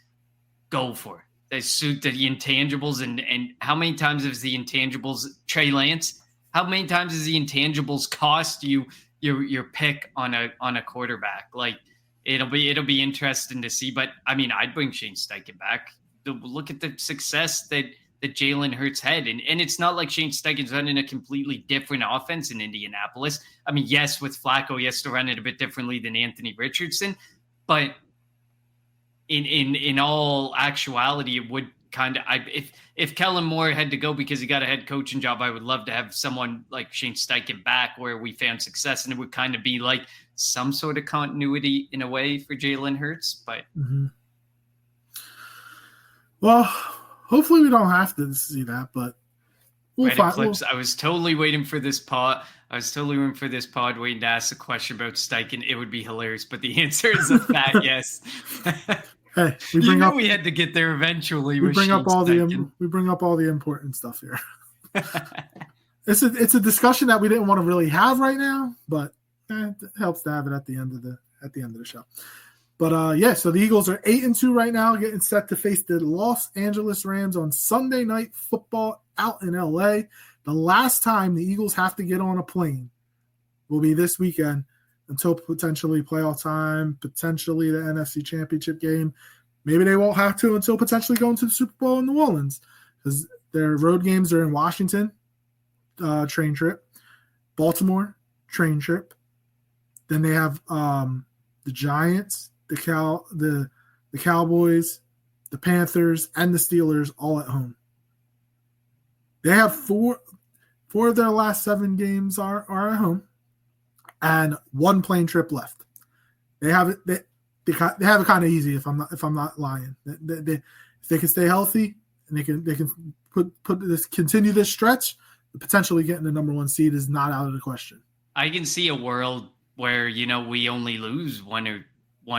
go for. They suit the intangibles, and how many times has the intangibles, Trey Lance? How many times has the intangibles cost you your pick on a quarterback? Like it'll be interesting to see. But I mean, I'd bring Shane Steichen back. Look at the success that Jalen Hurts had. And it's not like Shane Steichen's running a completely different offense in Indianapolis. I mean, yes, with Flacco, he has to run it a bit differently than Anthony Richardson. But in all actuality, it would kind of if Kellen Moore had to go because he got a head coaching job, I would love to have someone like Shane Steichen back where we found success, and it would kind of be like some sort of continuity in a way for Jalen Hurts. But well, hopefully we don't have to see that, but we'll find clips. I was totally waiting for this pod. Waiting to ask a question about Steichen. It would be hilarious, but the answer is a fat yes. Hey, we had to get there eventually. We bring up all the important stuff here. It's a discussion that we didn't want to really have right now, but it helps to have it at the end of the show. But so the Eagles are 8-2 right now, getting set to face the Los Angeles Rams on Sunday Night Football out in LA. The last time the Eagles have to get on a plane will be this weekend until potentially playoff time, potentially the NFC Championship game. Maybe they won't have to until potentially going to the Super Bowl in New Orleans, because their road games are in Washington, train trip, Baltimore, train trip. Then they have the Giants, the Cowboys, the Panthers, and the Steelers all at home. They have four of their last 7 games are at home, and 1 plane trip left. They have it. They have it kind of easy. If I'm not lying, if they can stay healthy and they can continue this stretch, potentially getting the number 1 seed is not out of the question. I can see a world where we only lose one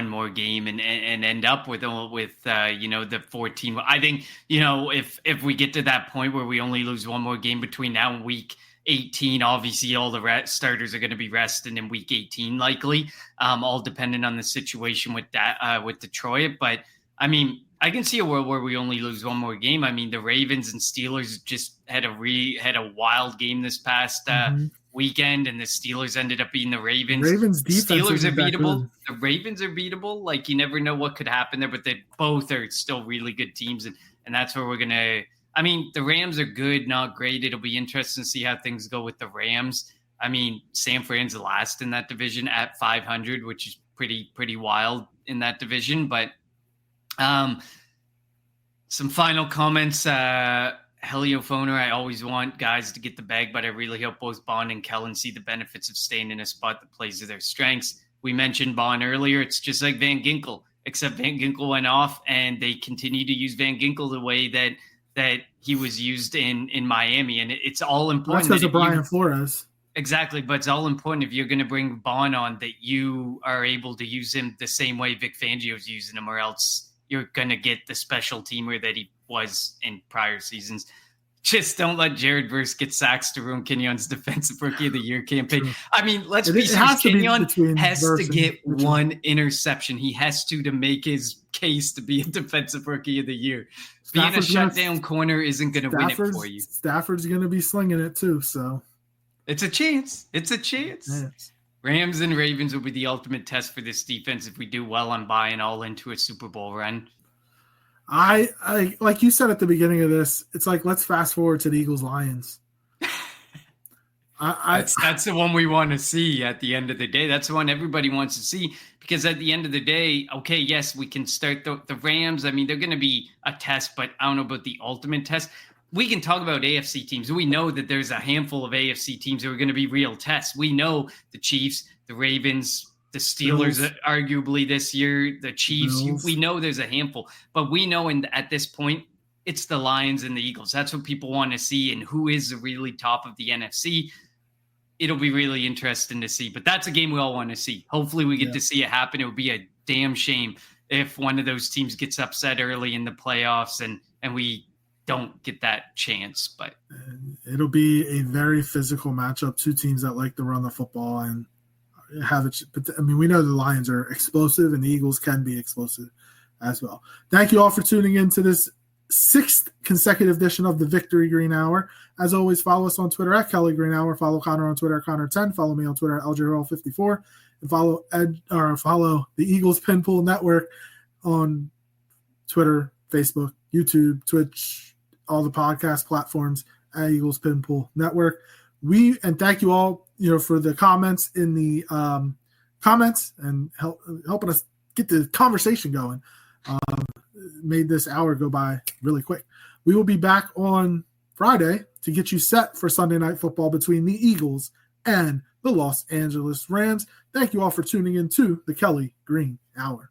more game and end up with the 14. I think if we get to that point where we only lose one more game between now and week 18, obviously all the starters are going to be rested in week 18 likely, all dependent on the situation with Detroit. But I mean, I can see a world where we only lose one more game. I mean, the Ravens and Steelers just had a wild game this past weekend, and the Steelers ended up beating the Ravens. Ravens defense Steelers are beatable. The Ravens are beatable. Like, you never know what could happen there, but they both are still really good teams, and that's where we're gonna. I mean, the Rams are good, not great. It'll be interesting to see how things go with the Rams. I mean, San Fran's last in that division at 500, which is pretty wild in that division. But some final comments. Heliophoner, I always want guys to get the bag, but I really hope both Baun and Kellen see the benefits of staying in a spot that plays to their strengths. We mentioned Baun earlier. It's just like Van Ginkel, except Van Ginkel went off, and they continue to use Van Ginkel the way that he was used in Miami. And it's all important. That's because of Brian Flores. Exactly, but it's all important if you're going to bring Baun on that you are able to use him the same way Vic Fangio's using him, or else you're going to get the special teamer that he was in prior seasons. Just don't let Jared Verse get sacks to ruin Kenyon's Defensive Rookie of the Year campaign. True. I mean, let's be serious. Kenyon has to get one interception. He has to make his case to be a Defensive Rookie of the Year. Being a shutdown corner isn't going to win it for you. Stafford's going to be slinging it too, so. It's a chance. It's a chance. Yes. Rams and Ravens will be the ultimate test for this defense if we do well on buying all into a Super Bowl run. I like you said at the beginning of this, it's like, let's fast forward to the Eagles-Lions. That's the one we want to see at the end of the day. That's the one everybody wants to see, because at the end of the day, okay, yes, we can start the Rams. I mean, they're going to be a test, but I don't know about the ultimate test. We can talk about AFC teams. We know that there's a handful of AFC teams that are going to be real tests. We know the Chiefs, the Ravens, the Steelers, arguably this year, the Chiefs. We know there's a handful, but we know at this point, it's the Lions and the Eagles. That's what people want to see, and who is the really top of the NFC. It'll be really interesting to see, but that's a game we all want to see. Hopefully we get to see it happen. It would be a damn shame if one of those teams gets upset early in the playoffs and we don't get that chance. But it'll be a very physical matchup. Two teams that like to run the football and have it. But I mean, we know the Lions are explosive and the Eagles can be explosive as well. Thank you all for tuning in to this 6th consecutive edition of the Victory Green Hour. As always, follow us on Twitter at Kelly Green Hour. Follow Connor on Twitter at Connor10. Follow me on Twitter at LJRL54. And follow the Eagles Pinpool Network on Twitter, Facebook, YouTube, Twitch, all the podcast platforms at Eagles Pinpool Network. And thank you all, for the comments in the comments and helping us get the conversation going. Made this hour go by really quick. We will be back on Friday to get you set for Sunday Night Football between the Eagles and the Los Angeles Rams. Thank you all for tuning in to the Kelly Green Hour.